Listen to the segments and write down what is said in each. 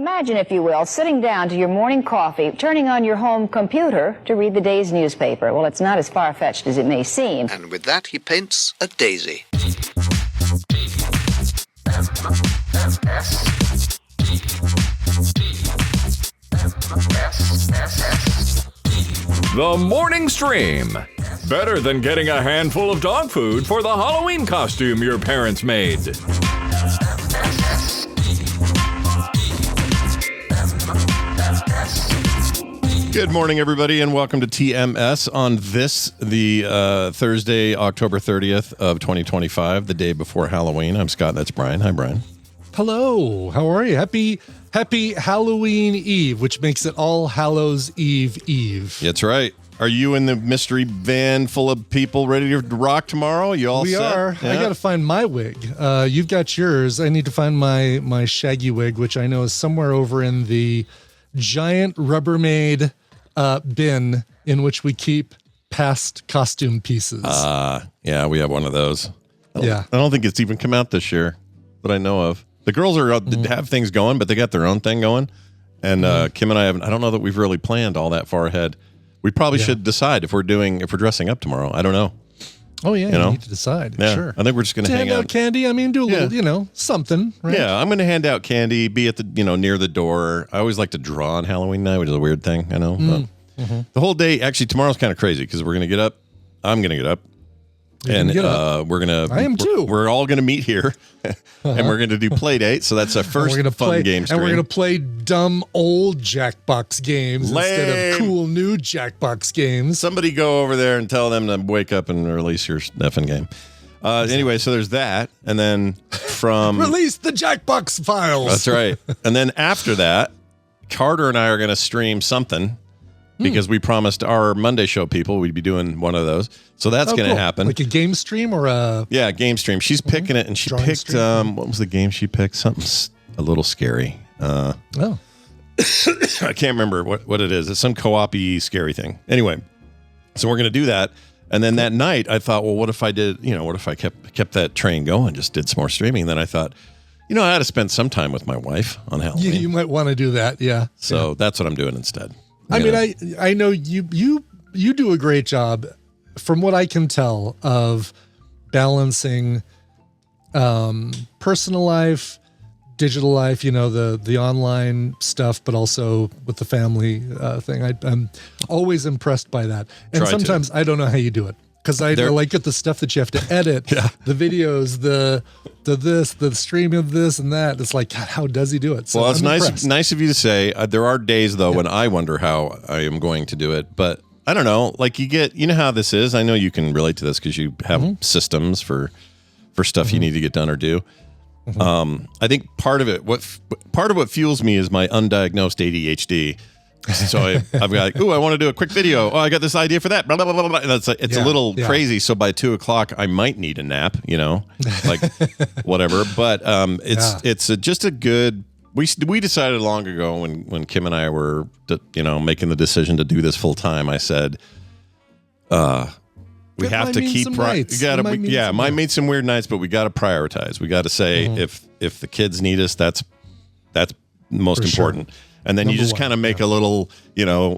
Imagine, if you will, sitting down to your morning coffee, turning on your home computer to read the day's newspaper. Well, it's not as far-fetched as it may seem. And with that, he paints a daisy. The Morning Stream. Better than getting a handful of dog food for the Halloween costume your parents made. Good morning, everybody, and welcome to TMS on this, the Thursday, October 30th of 2025, the day before Halloween. I'm Scott, that's Brian. Hi, Brian. Hello, how are you? Happy Halloween Eve, which makes it All Hallows Eve. That's right. Are you in the mystery van full of people ready to rock tomorrow? You all set? We are. Yeah. I got to find my wig. You've got yours. I need to find my shaggy wig, which I know is somewhere over in the giant Rubbermaid bin in which we keep past costume pieces. Yeah, we have one of those. I don't think it's even come out this year that I know of. The girls are have things going, but they got their own thing going. And Kim and I don't know that we've really planned all that far ahead. We probably should decide if we're dressing up tomorrow. I don't know. Oh yeah, you need to decide. Yeah, sure. I think we're just going to hang out candy. I mean, do a little, something. Right? Yeah, I'm going to hand out candy. Be at the near the door. I always like to draw on Halloween night, which is a weird thing. I know. The whole day. Actually, tomorrow's kind of crazy because we're going to get up. I'm going to get up. And we're gonna. I am too. We're all gonna meet here, and we're gonna do play date. So that's our first fun game stream. And we're gonna play dumb old Jackbox games instead of cool new Jackbox games. Somebody go over there and tell them to wake up and release your effing game. Anyway, so there's that, and then from release the Jackbox files. That's right. And then after that, Carter and I are gonna stream something. Because we promised our Monday show people we'd be doing one of those. So that's going to happen. Like a game stream or a... Yeah, game stream. She's picking it, and she picked... what was the game she picked? Something a little scary. I can't remember what it is. It's some co-op-y scary thing. Anyway, so we're going to do that. And then that night, I thought, well, what if I did... what if I kept that train going, just did some more streaming? Then I thought... I had to spend some time with my wife on Halloween. You might want to do that, yeah. So that's what I'm doing instead. I know you do a great job, from what I can tell, of balancing personal life, digital life, the online stuff, but also with the family thing. I'm always impressed by that. And sometimes I don't know how you do it. Because I like the stuff that you have to edit, the videos, the stream of this and that. It's like, God, how does he do it? So well, it's impressed. nice of you to say. There are days, though, when I wonder how I am going to do it. But I don't know. Like you know how this is. I know you can relate to this because you have systems for stuff you need to get done or do. I think part of what fuels me is my undiagnosed ADHD. So I've got, I want to do a quick video. Oh, I got this idea for that. Blah, blah, blah, blah. And it's a little crazy. So by 2:00, I might need a nap, like whatever. But it's just a good, we decided long ago when Kim and I were, making the decision to do this full time, I said, we have to keep, might meet some weird nights, but we got to prioritize. We got to say, if the kids need us, that's most important. Sure. And then you just kind of make a little,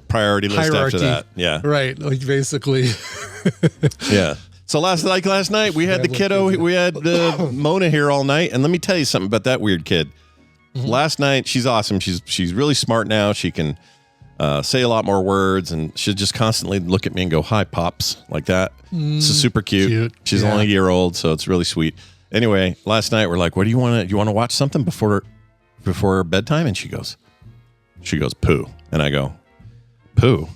priority list after that. Yeah. Right. Like basically. Yeah. So last night we had the kiddo, we had Mona here all night. And let me tell you something about that weird kid. Last night, she's awesome. She's really smart now. She can say a lot more words, and she'll just constantly look at me and go, "Hi, Pops," like that. This is super cute. She's only a year old, so it's really sweet. Anyway, last night we're like, "What do you want to watch something before bedtime?" And she goes, "Pooh." And I go, "Pooh?"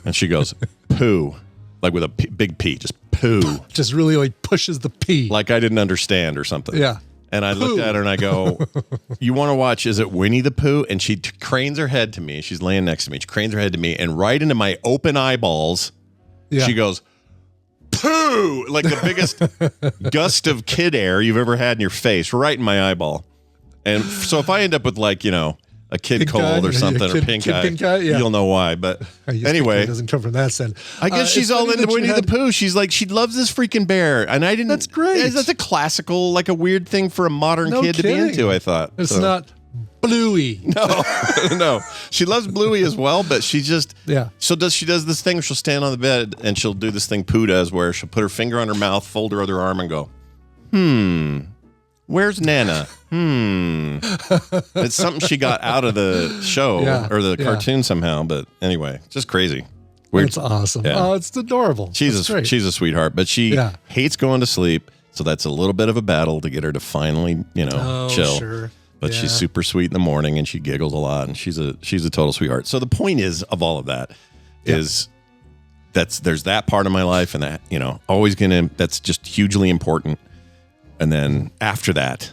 And she goes, "Pooh." Like with a big P, just Pooh. Just really like pushes the P. Like I didn't understand or something. Yeah. And I looked at her and I go, "You want to watch, is it Winnie the Pooh?" And she cranes her head to me. She's laying next to me. She cranes her head to me, and right into my open eyeballs, she goes, "Pooh!" Like the biggest gust of kid air you've ever had in your face, right in my eyeball. And so if I end up with a kid pink cold or something, or pink eye, you'll know why. But anyway, it doesn't come from that side. I guess she's all into Winnie the Pooh. She's like, she loves this freaking bear, and I didn't. That's great. That's a classical, like a weird thing for a modern kid to be into. I thought it's not Bluey. No. She loves Bluey as well, but she just she does this thing where she'll stand on the bed and she'll do this thing Pooh does where she'll put her finger on her mouth, fold her other arm, and go, where's Nana? It's something she got out of the show or the cartoon somehow, but anyway, just crazy. Weird. That's awesome. Yeah. Oh, it's adorable. She's a sweetheart, but she hates going to sleep, so that's a little bit of a battle to get her to finally, chill. Sure. But she's super sweet in the morning, and she giggles a lot, and she's a total sweetheart. So the point is of all of that is there's that part of my life, and that that's just hugely important. And then after that,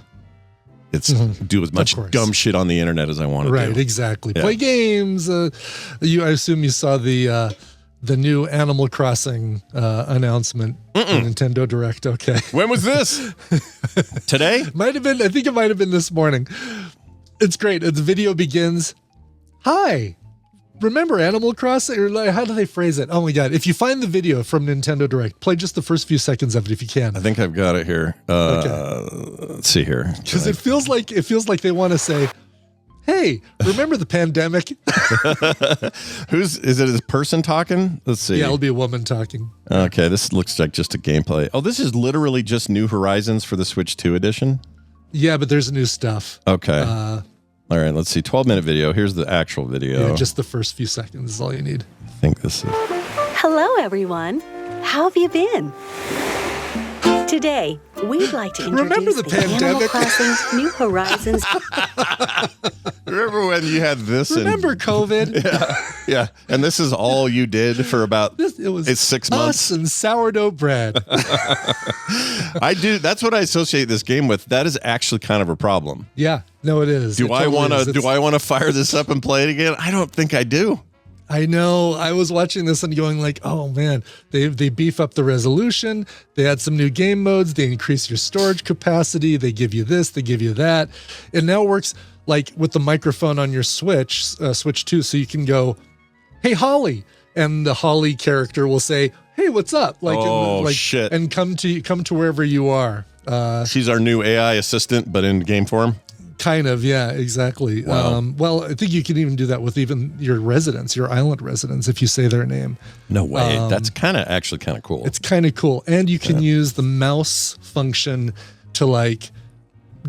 it's do as much dumb shit on the internet as I want to do. Right, exactly. Yeah. Play games. I assume you saw the new Animal Crossing announcement on Nintendo Direct. Okay. When was this? Today? Might have been. I think it might have been this morning. It's great. The video begins. Hi. Remember Animal Crossing? Or like, how do they phrase it? Oh my God. If you find the video from Nintendo Direct, play just the first few seconds of it if you can. I think I've got it here. Let's see here. Because it feels like they want to say, hey, remember the pandemic? Is it a person talking? Let's see. Yeah, it'll be a woman talking. Okay, this looks like just a gameplay. Oh, this is literally just New Horizons for the Switch 2 edition? Yeah, but there's new stuff. Okay. All right, let's see. 12-minute video. Here's the actual video. Yeah, just the first few seconds is all you need. I think this is... Hello, everyone. How have you been? Today, we'd like to introduce the Animal Crossing New Horizons. Remember when you had this? Remember COVID? Yeah. And this is all you did for about it's 6 months. Us and sourdough bread. I do. That's what I associate this game with. That is actually kind of a problem. Yeah. No, it is. Do I want to fire this up and play it again? I don't think I do. I know. I was watching this and going like, oh man, they beef up the resolution. They add some new game modes. They increase your storage capacity. They give you this. They give you that. It now works like with the microphone on your Switch 2. So you can go, hey, Holly. And the Holly character will say, hey, what's up? Shit. And come to wherever you are. She's our new AI assistant, but in game form. Kind of, yeah, exactly. Wow. Well, I think you can even do that with even your residents, your island residents, if you say their name. No way. That's actually kind of cool. It's kind of cool. And you can use the mouse function to like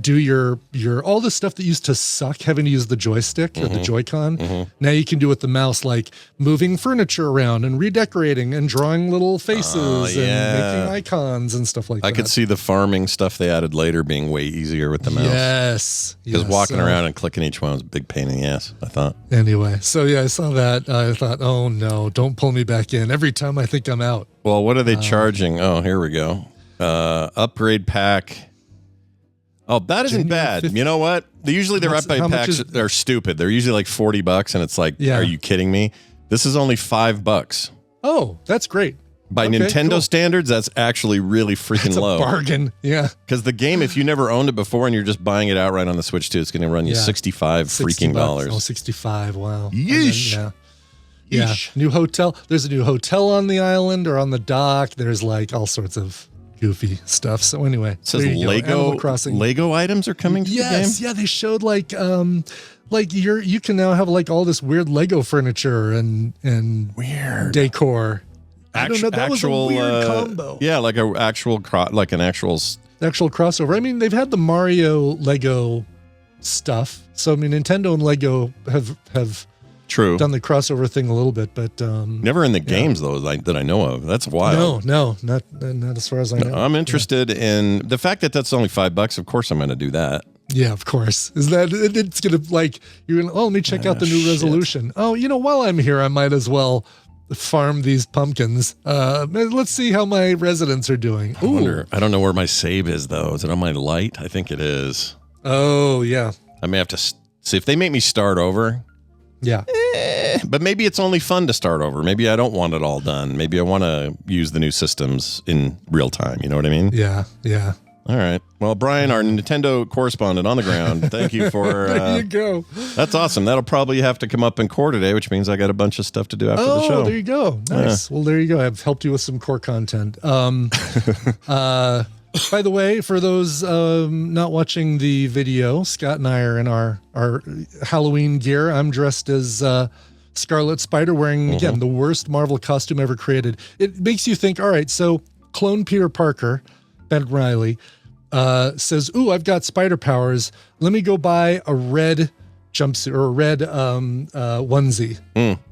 do your all the stuff that used to suck having to use the joystick or the Joy-Con. Now you can do with the mouse, like moving furniture around and redecorating and drawing little faces and making icons and stuff like that. I could see the farming stuff they added later being way easier with the mouse. Yes. Because walking around and clicking each one was a big pain in the ass, I thought. Anyway, so yeah, I saw that. I thought, oh no, don't pull me back in. Every time I think I'm out. Well, what are they charging? Oh, here we go. Upgrade pack. Oh, that isn't bad. You know what? Usually their upgrade packs are stupid. They're usually like $40, and it's like, are you kidding me? This is only $5. Oh, that's great. By Nintendo standards, that's actually really freaking low. It's a bargain. Yeah. Because the game, if you never owned it before and you're just buying it outright on the Switch 2, it's going to run you $65 freaking dollars. Oh, 65. Wow. Yeesh. Yeah. New hotel. There's a new hotel on the island or on the dock. There's like all sorts of goofy stuff. So anyway, it says Lego items are coming to the game. Yeah, they showed like you can now have like all this weird Lego furniture and weird decor. I don't know. That was a weird combo. Yeah, like an actual crossover. I mean, they've had the Mario Lego stuff. So I mean, Nintendo and Lego have done the crossover thing a little bit, but never in the games though that I know of. That's wild. No, not as far as I know. I'm interested in the fact that that's only $5. Of course, I'm going to do that. Yeah, of course. Is that it's going to like you're going? Oh, let me check out the new resolution. Oh, while I'm here, I might as well farm these pumpkins. Let's see how my residents are doing. I don't know where my save is though. Is it on my light? I think it is. Oh yeah. I may have to see if they make me start over. Yeah. But maybe it's only fun to start over. Maybe I don't want it all done. Maybe I want to use the new systems in real time. You know what I mean? Yeah. All right. Well, Brian, our Nintendo correspondent on the ground, thank you for... there you go. That's awesome. That'll probably have to come up in core today, which means I got a bunch of stuff to do after the show. Oh, there you go. Nice. Well, there you go. I've helped you with some core content. By the way, for those not watching the video, Scott and I are in our Halloween gear. I'm dressed as Scarlet Spider, wearing, again, the worst Marvel costume ever created. It makes you think, all right, so clone Peter Parker, Ben Reilly, says, ooh, I've got spider powers. Let me go buy a red jumpsuit or a red onesie.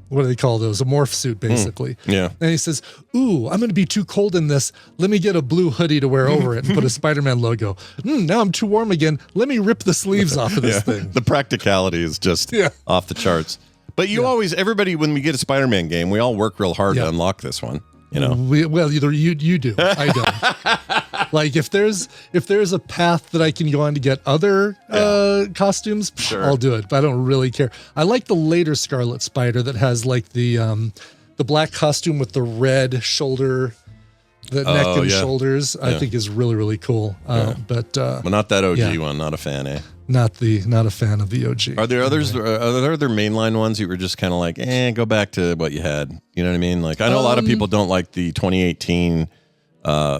What do they call those? A morph suit, basically. Yeah. And he says, ooh, I'm going to be too cold in this. Let me get a blue hoodie to wear over it and put a Spider-Man logo. Now I'm too warm again. Let me rip the sleeves off of this thing. The practicality is just off the charts. But you always, everybody, when we get a Spider-Man game, we all work real hard to unlock this one. You know, well, either you do, I don't. Like if there's a path that I can go on to get other costumes, I'll do it. But I don't really care. I like the later Scarlet Spider that has like the black costume with the red shoulder, the neck and shoulders. I think is really, really cool. But not that OG one. Not a fan, eh? Not a fan of the OG. Are there others? Are there other mainline ones you were just kind of like, go back to what you had? You know what I mean? Like, I know a lot of people don't like the 2018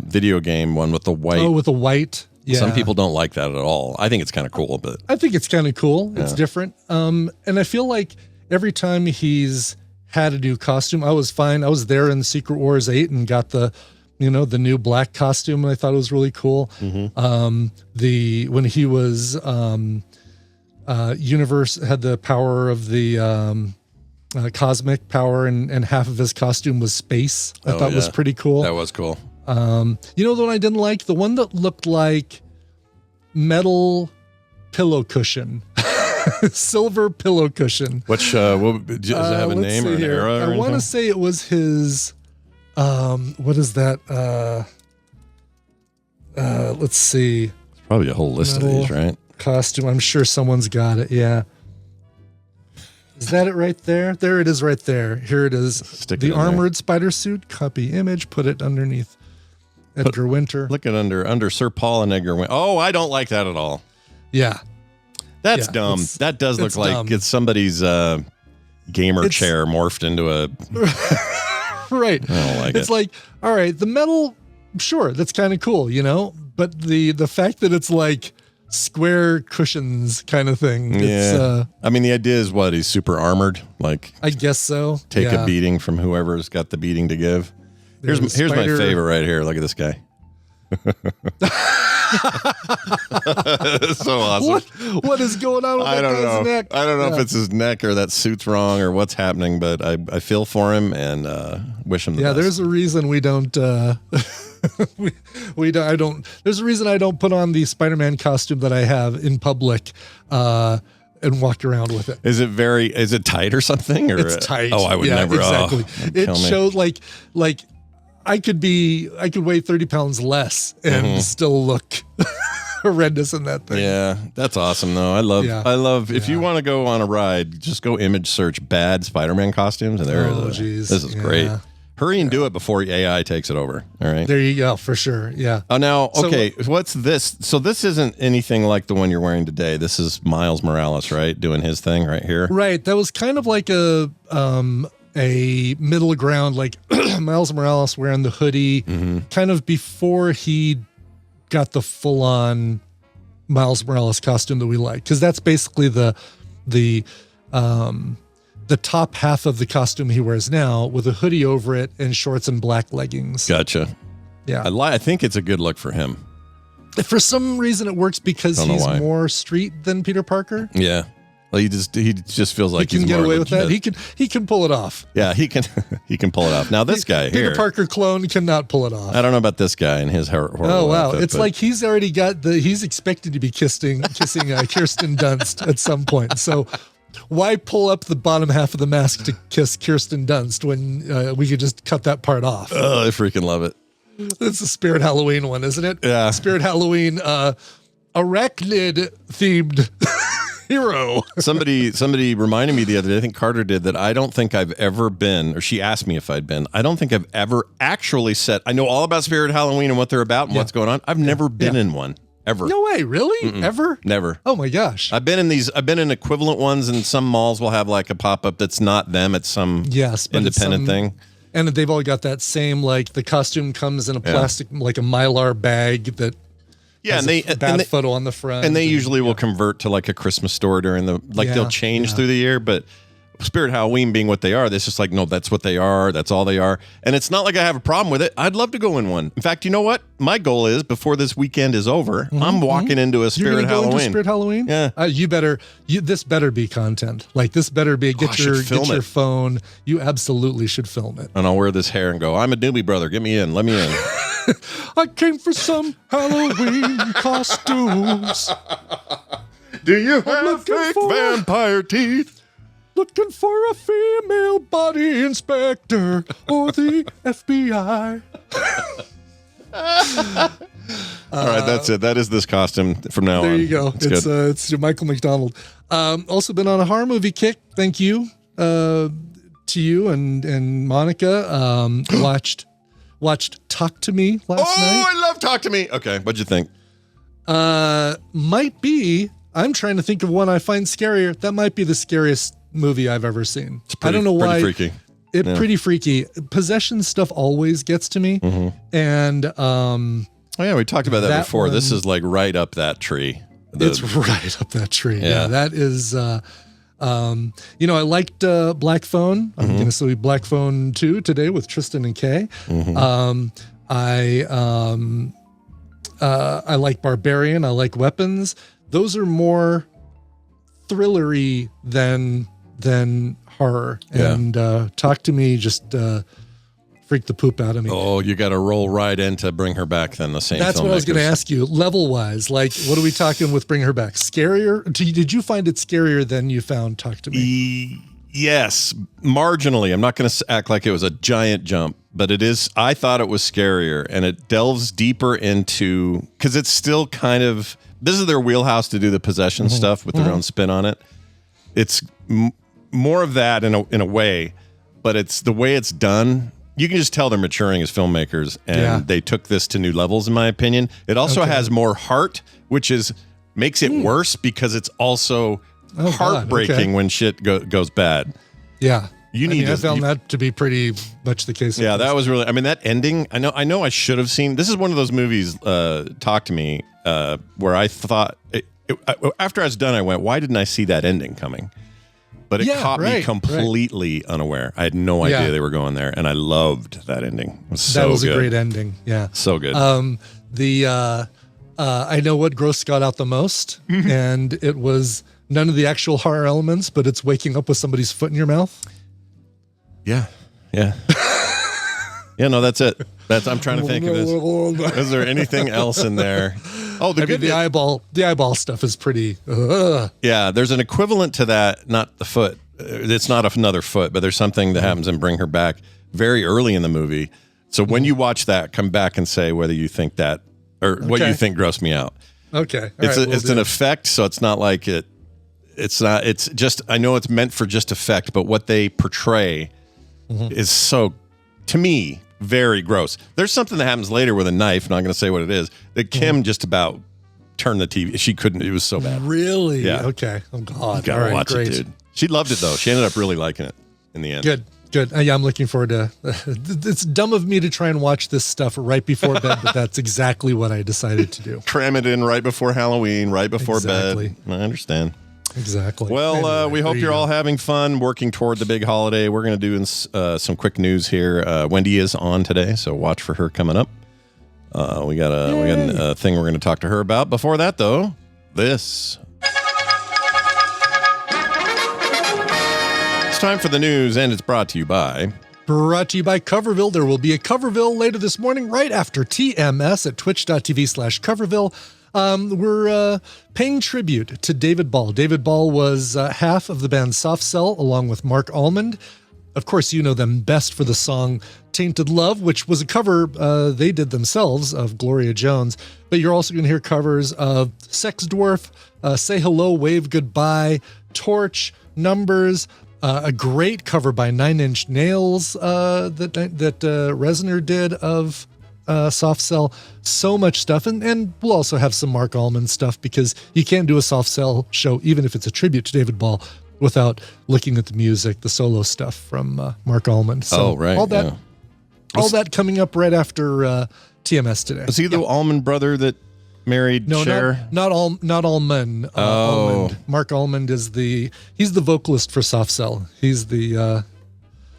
video game one with the white. Oh, with the white. Yeah. Some people don't like that at all. I think it's kind of cool, but I think it's kind of cool. It's different. And I feel like every time he's had a new costume, I was fine. I was there in Secret Wars 8 and got the new black costume, and I thought it was really cool. When he was universe had the power of the cosmic power, and half of his costume was space. I thought was pretty cool. That was cool. The one I didn't like, the one that looked like metal pillow cushion. Silver pillow cushion. Which does it have a name or an era? I want to say it was his. What is that? Let's see. It's probably a whole list of these, right? Costume. I'm sure someone's got it. Yeah. Is that it right there? There it is right there. Here it is. Stick the it in armored spider suit. Copy image. Put it underneath Edgar Winter. Look at under Sir Paul and Edgar Winter. Oh, I don't like that at all. Yeah. That's dumb. That does look like dumb. It's somebody's gamer chair morphed into a... Right. I don't like it's like, all right, the metal, sure, that's kind of cool, but the fact that it's like square cushions kind of thing. Yeah. I mean, the idea is what? He's super armored? Like, I guess so. Take a beating from whoever's got the beating to give. Here's my favorite right here. Look at this guy. So awesome. What is going on with that guy's neck? I don't know if it's his neck or that suit's wrong or what's happening, but I feel for him and wish him the best. There's a reason we don't there's a reason I don't put on the Spider-Man costume that I have in public and walk around with it. Is it tight or something? Or it's tight. Oh, I would never. Exactly. It shows like I could weigh 30 pounds less and still look horrendous in that thing. Yeah, that's awesome though. I love if you want to go on a ride, just go image search bad Spider-Man costumes and this is great. Hurry and do it before AI takes it over. All right. There you go, for sure. Yeah. Oh, now, okay, what's this? So this isn't anything like the one you're wearing today. This is Miles Morales, right? Doing his thing right here. Right. That was kind of like a middle ground, like Miles Morales wearing the hoodie, kind of before he got the full-on Miles Morales costume that we like, because that's basically the top half of the costume he wears now, with a hoodie over it and shorts and black leggings. Gotcha. Yeah, I think it's a good look for him. For some reason, it works because he's more street than Peter Parker. Yeah. Well, he just feels like he can get away with that. He can pull it off. Yeah, he can pull it off. Now this guy Peter here, Parker clone, cannot pull it off. I don't know about this guy and his horrible. Oh wow, outfit, it's like he's already got he's expected to be kissing Kirsten Dunst at some point. So why pull up the bottom half of the mask to kiss Kirsten Dunst when we could just cut that part off? Oh, I freaking love it. It's a Spirit Halloween one, isn't it? Yeah, Spirit Halloween arachnid themed. Hero. Somebody reminded me the other day, I think Carter did, that I don't think I've ever been, or she asked me if I'd been, I don't think I've ever actually said, I know all about Spirit Halloween and what they're about and what's going on. I've never been in one. Ever. No way, really? Mm-mm. Ever? Never. Oh my gosh. I've been in equivalent ones, and some malls will have like a pop-up that's not them, it's some independent thing. And they've all got that same, like the costume comes in a plastic, like a Mylar bag that has a bad photo on the front. And they usually will convert to like a Christmas store during the, like they'll change through the year, but Spirit Halloween being what they are, this is like, no, that's what they are. That's all they are. And it's not like I have a problem with it. I'd love to go in one. In fact, you know what? My goal is before this weekend is over, I'm walking into a Spirit You're Halloween. Go into Spirit Halloween? Yeah. This better be content. Like this better be, get your phone. You absolutely should film it. And I'll wear this hair and go, I'm a newbie brother. Get me in. Let me in. I came for some Halloween costumes. Do you have fake vampire teeth? Looking for a female body inspector or the FBI. All right, that's it. That is this costume from now on. There you go. It's Michael MacDonald. Also been on a horror movie kick. Thank you to you and Monica. Watched Talk to Me last night. Oh, I love Talk to Me. Okay, what'd you think? Might be. I'm trying to think of one I find scarier. That might be the scariest movie I've ever seen. I don't know why. Pretty freaky. Pretty freaky. Possession stuff always gets to me. And oh yeah, we talked about that before. This is like right up that tree. It's right up that tree. Yeah, that is. I liked Black Phone. I'm going to see Black Phone 2 today with Tristan and Kay. I like Barbarian. I like Weapons. Those are more thrillery than horror. And Talk to Me just freaked the poop out of me. Oh, you got to roll right in to Bring Her Back then, the same That's what I was going to ask you. Level-wise, like, what are we talking with Bring Her Back? Scarier? Did you find it scarier than you found Talk to Me? Yes, marginally. I'm not going to act like it was a giant jump, but it is. I thought it was scarier, and it delves deeper into, because it's still kind of, this is their wheelhouse to do the possession stuff with their own spin on it. It's more of that in a way, but it's the way it's done. You can just tell they're maturing as filmmakers, and they took this to new levels, in my opinion. It also has more heart, which makes it worse because it's also heartbreaking when shit goes bad. Yeah. I found that to be pretty much the case. Yeah, that was really, I mean, that ending, I know I should have seen, this is one of those movies, Talk to Me, where I thought, after I was done, I went, why didn't I see that ending coming? But it caught me completely unaware. I had no idea they were going there, and I loved that ending. It was so good. That was a great ending. Yeah, so good. I know what grossed Scott out the most, and it was none of the actual horror elements, but it's waking up with somebody's foot in your mouth. Yeah. Yeah, no, that's it. I'm trying to think of this. Is there anything else in there? Oh, the eyeball stuff is pretty. Yeah, there's an equivalent to that. Not the foot. It's not another foot, but there's something that happens in Bring Her Back very early in the movie. So when you watch that, come back and say whether you think that or what you think grossed me out. Okay, it's an effect, so it's not like it. It's not. It's just. I know it's meant for just effect, but what they portray is so, to me, very gross. There's something that happens later with a knife, not going to say what it is, that Kim just about turned the TV. She couldn't. It was so bad. Really? Yeah. Okay. Oh, God. You gotta watch it, dude. She loved it, though. She ended up really liking it in the end. Good. Yeah, I'm looking forward to it's dumb of me to try and watch this stuff right before bed, but that's exactly what I decided to do. Cram it in right before Halloween, right before bed. I understand. Exactly. Well, anyway, we hope you're all having fun working toward the big holiday. We're going to do some quick news here. Wendi is on today, so watch for her coming up. We got a thing we're going to talk to her about. Before that, though, this. It's time for the news, and it's brought to you by Coverville. There will be a Coverville later this morning, right after TMS at twitch.tv/Coverville. We're paying tribute to David Ball. David Ball was half of the band Soft Cell, along with Mark Almond. Of course, you know them best for the song Tainted Love, which was a cover they did themselves of Gloria Jones. But you're also going to hear covers of Sex Dwarf, Say Hello, Wave Goodbye, Torch, Numbers, a great cover by Nine Inch Nails that Reznor did of Soft Cell. So much stuff, and we'll also have some Mark Almond stuff, because you can't do a Soft Cell show, even if it's a tribute to David Ball, without looking at the music, the solo stuff from Mark Almond. So all that All that coming up right after TMS today. Was he the Allman brother that married Cher? Not Allman. Almond. Mark Almond is he's the vocalist for Soft Cell. He's the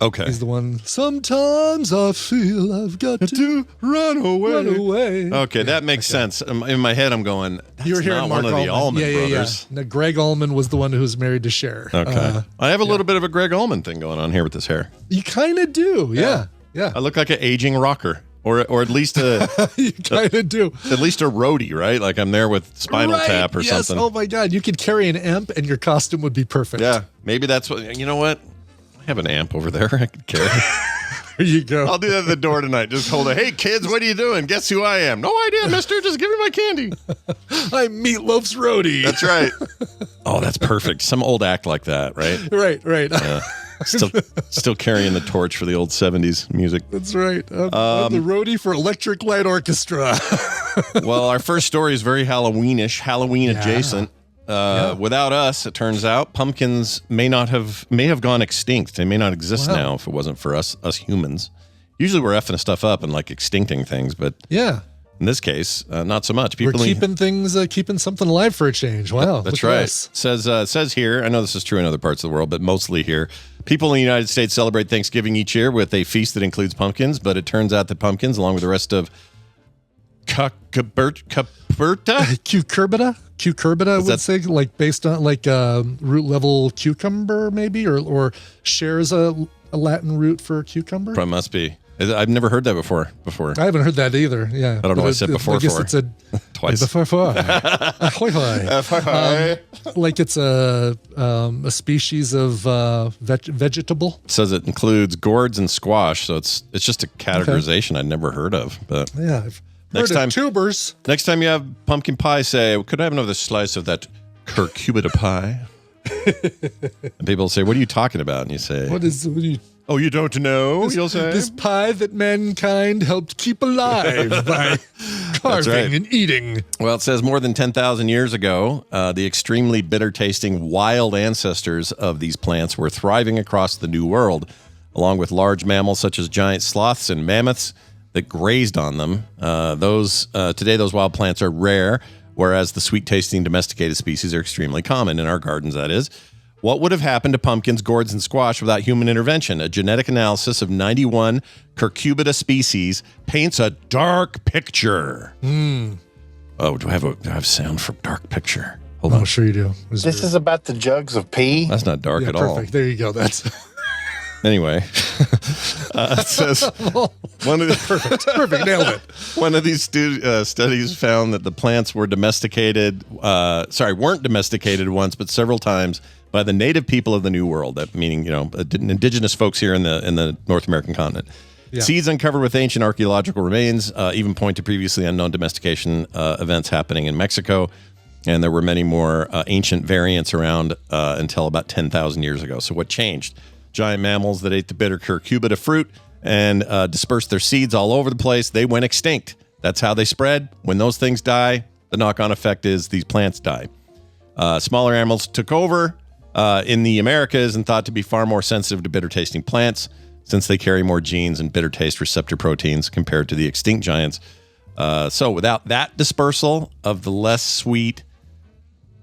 okay. He's the one. Sometimes I feel I've got to run away. Okay, Yeah, that makes sense. In my head, I'm going. That's You're hearing not Mark one of the Allman brothers. Yeah. Now, Greg Allman was the one who was married to Cher. Okay, I have a little bit of a Greg Allman thing going on here with this hair. You kind of do, yeah. I look like an aging rocker, or at least a you kind of do. At least a roadie, right? Like I'm there with Spinal Tap or something. Oh my God, you could carry an amp and your costume would be perfect. Yeah, maybe that's what. You know what? I have an amp over there. I could carry. There you go. I'll do that at the door tonight. Just hold it. Hey kids, what are you doing? Guess who I am? No idea, mister. Just give me my candy. I'm Meatloaf's roadie. That's right. Oh, that's perfect. Some old act like that, right? Right. Yeah. Still carrying the torch for the old 70s music. That's right. I'm the roadie for Electric Light Orchestra. Well, our first story is very Halloweenish, Halloween adjacent. Without us, it turns out, pumpkins may have gone extinct. They may not exist now if it wasn't for us humans. Usually we're effing stuff up and like extincting things, but in this case, not so much. We're keeping something alive for a change. Wow, that's right. It says here, I know this is true in other parts of the world, but mostly here, people in the United States celebrate Thanksgiving each year with a feast that includes pumpkins, but it turns out that pumpkins, along with the rest of Cucurbita, I would say, like based on like root level cucumber, maybe, or shares a Latin root for cucumber. Probably must be. I've never heard that before. I haven't heard that either. Yeah, I don't know what I said before. I guess it's twice. Like it's a species of vegetable. It says it includes gourds and squash, so it's just a categorization I'd never heard of. But yeah. Next time, tubers. Next time you have pumpkin pie, say, could I have another slice of that curcubita pie? And people say, what are you talking about? And you say, what are you? Oh, you don't know, you'll say? This pie that mankind helped keep alive by carving and eating. Well, it says more than 10,000 years ago, the extremely bitter-tasting wild ancestors of these plants were thriving across the New World, along with large mammals such as giant sloths and mammoths that grazed on them. Today, those wild plants are rare, whereas the sweet-tasting domesticated species are extremely common in our gardens, that is. What would have happened to pumpkins, gourds, and squash without human intervention? A genetic analysis of 91 curcubita species paints a dark picture. Oh, do I have sound for dark picture? Hold on. Sure you do. This is about the jugs of pee. That's not dark at all. Perfect. There you go. That's... Anyway, it says one of the perfect, nailed it. One of these studies found that the plants were weren't domesticated once, but several times by the native people of the New World. That meaning, indigenous folks here in the North American continent. Yeah. Seeds uncovered with ancient archaeological remains even point to previously unknown domestication events happening in Mexico. And there were many more ancient variants around until about 10,000 years ago. So what changed? Giant mammals that ate the bitter curcubita fruit and dispersed their seeds all over the place, they went extinct. That's how they spread. When those things die, the knock-on effect is these plants die. Smaller animals took over in the Americas and thought to be far more sensitive to bitter-tasting plants since they carry more genes and bitter taste receptor proteins compared to the extinct giants. So without that dispersal of the less sweet,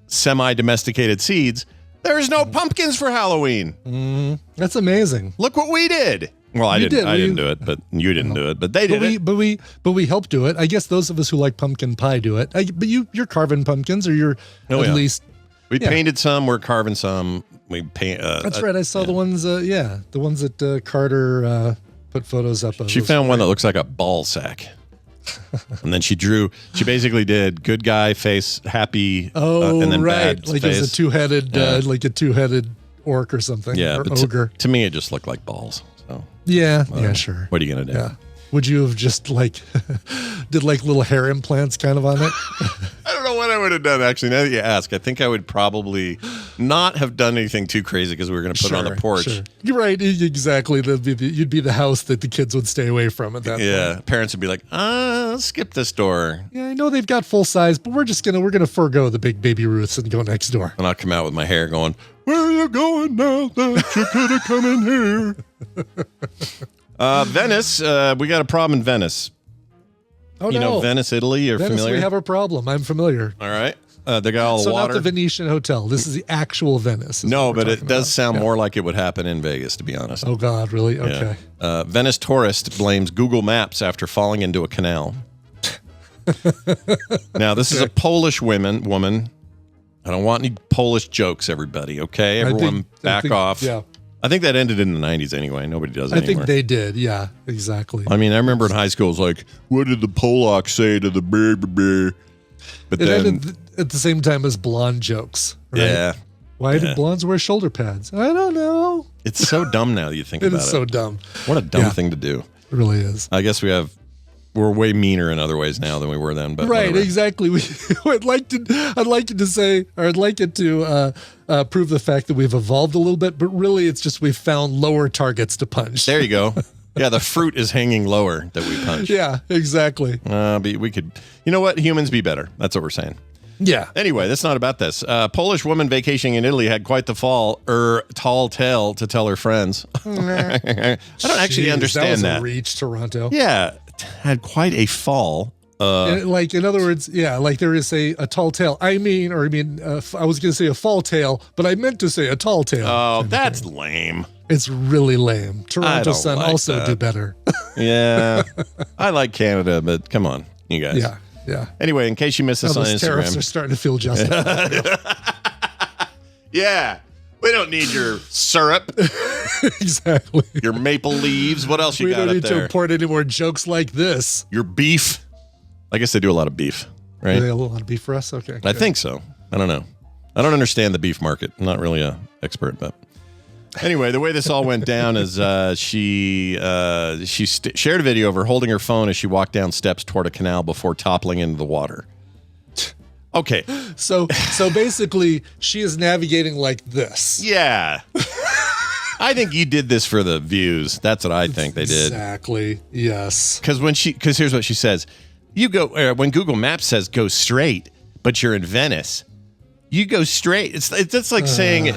semi-domesticated seeds, there's no pumpkins for Halloween. That's amazing. Look what we did. Well, I didn't do it, but you didn't do it. But they did it. But we helped do it. I guess those of us who like pumpkin pie do it. But you're carving pumpkins, or you're at least. We painted some. We're carving some. We paint. That's right. I saw the ones. The ones that Carter put photos up of. She found one that looks like a ball sack. And then she basically did good guy face, happy, and then bad like face. It was a two-headed orc or something. Yeah, or ogre. To me, it just looked like balls. So yeah, sure. What are you gonna do? Yeah. Would you have just did little hair implants kind of on it? I don't know what I would have done, actually. Now that you ask, I think I would probably not have done anything too crazy because we were going to put it on the porch. Sure. You're right. Exactly. You'd be the house that the kids would stay away from at that point. Yeah. Parents would be like, skip this door. Yeah, I know they've got full size, but we're going to forego the big baby Ruths and go next door. And I'll come out with my hair going, where are you going now that you could have come in here? Venice. We got a problem in Venice. Oh, you know Venice, Italy. You're Venice, familiar? We have a problem. I'm familiar. All right. They got all the water. Not the Venetian Hotel. This is the actual Venice. No, but it does sound more like it would happen in Vegas, to be honest. Oh, God, really? Okay. Yeah. Venice tourist blames Google Maps after falling into a canal. Now, this is a Polish woman. I don't want any Polish jokes, everybody, okay? Everyone back off. Yeah. I think that ended in the 90s anyway. Nobody does it anymore. I think they did. Yeah, exactly. I mean, I remember in high school, it was like, what did the Polacks say to the baby? But it then ended at the same time as blonde jokes. Right? Yeah. Why do blondes wear shoulder pads? I don't know. It's so dumb now that you think about it. It is so dumb. What a dumb thing to do. It really is. I guess we're way meaner in other ways now than we were then. But right, whatever. Exactly. I'd like it to prove the fact that we've evolved a little bit, but really it's just we've found lower targets to punch. There you go. Yeah, the fruit is hanging lower that we punch. Yeah, exactly. But we could, you know what? Humans be better. That's what we're saying. Yeah. Anyway, that's not about this. Polish woman vacationing in Italy had quite the fall, tall tale to tell her friends. I don't actually understand that. Was a reach, Toronto. Yeah, had quite a fall. In other words, like there is a tall tale. I was going to say a fall tale, but I meant to say a tall tale. Oh, that's lame. It's really lame. Toronto Sun also do better. Yeah. I like Canada, but come on, you guys. Yeah. Anyway, in case you missed us on Instagram. Tariffs are starting to feel justified. Yeah. We don't need your syrup. Exactly. Your maple leaves. What else you got up there? We don't need to import any more jokes like this. Your beef. I guess they do a lot of beef, right? Do they have a lot of beef for us? Okay. I think so. I don't know. I don't understand the beef market. I'm not really an expert, but anyway, the way this all went down is she shared a video of her holding her phone as she walked down steps toward a canal before toppling into the water. Okay. So basically, she is navigating like this. Yeah. I think you did this for the views. That's what I think they did. Exactly. Yes. Because here's what she says. You go when Google Maps says go straight, but you're in Venice. You go straight. It's like saying.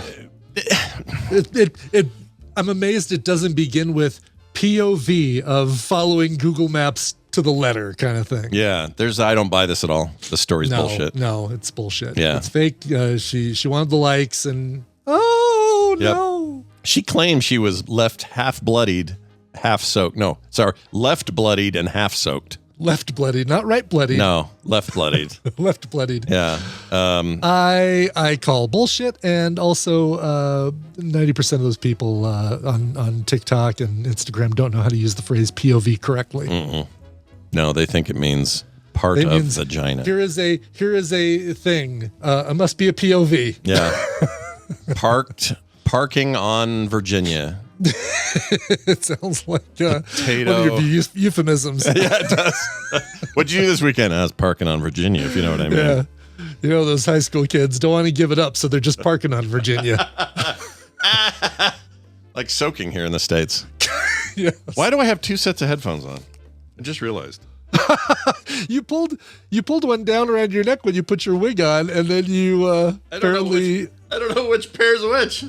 I'm amazed it doesn't begin with POV of following Google Maps to the letter kind of thing. Yeah, I don't buy this at all. The story's bullshit. No, it's bullshit. Yeah. It's fake. She wanted the likes and no. She claimed she was left half bloodied, half soaked. No, sorry, left bloodied and half soaked. Left bloodied, not right bloodied. No, left bloodied. Left bloodied. Yeah. I call bullshit, and also 90% of those people on TikTok and Instagram don't know how to use the phrase POV correctly. Mm-mm. No, they think it means part of vagina. Here is a thing. It must be a POV. Yeah. Parking on Virginia. It sounds like one of your euphemisms. Yeah, it does. What'd you do this weekend? I was parking on Virginia, if you know what I mean. Yeah. You know, those high school kids don't want to give it up, so they're just parking on Virginia. Like soaking here in the States. Yes. Why do I have two sets of headphones on? I just realized. You pulled one down around your neck when you put your wig on, and then you apparently... I don't know which pair's which.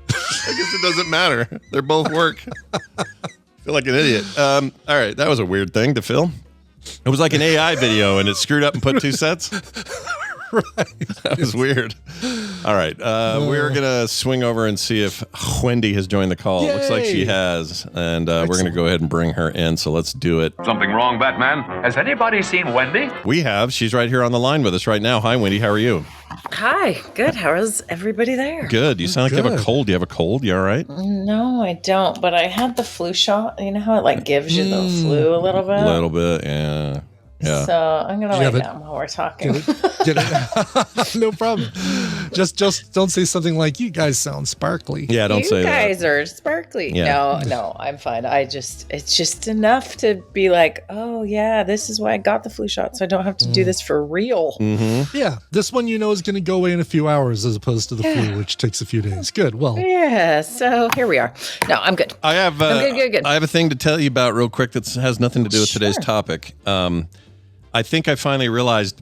I guess it doesn't matter. They both work. I feel like an idiot. All right, that was a weird thing to film. It was like an AI video, and it screwed up and put two sets. Right. That was weird. All right, we're gonna swing over and see if Wendi has joined the call. Yay. Looks like she has, and we're gonna go ahead and bring her in. So let's do it. Something wrong, Batman? Has anybody seen Wendi? We have. She's right here on the line with us right now. Hi, Wendi. How are you? Hi. Good. How is everybody there? Good. You sound like you have a cold. Do you have a cold? You all right? No, I don't. But I had the flu shot. You know how it like gives you the flu a little bit? A little bit, yeah. Yeah. So I'm gonna lay down while we're talking. Get it? No problem. Just don't say something like "You guys sound sparkly." Yeah, don't say that. You guys are sparkly. Yeah. No, I'm fine. It's just enough to be like, oh yeah, this is why I got the flu shot, so I don't have to do this for real. Mm-hmm. Yeah, this one is going to go away in a few hours as opposed to the flu, which takes a few days. Good. Well. Yeah. So here we are. No, I'm good. I'm good. I have a thing to tell you about real quick that has nothing to do with today's topic. I think I finally realized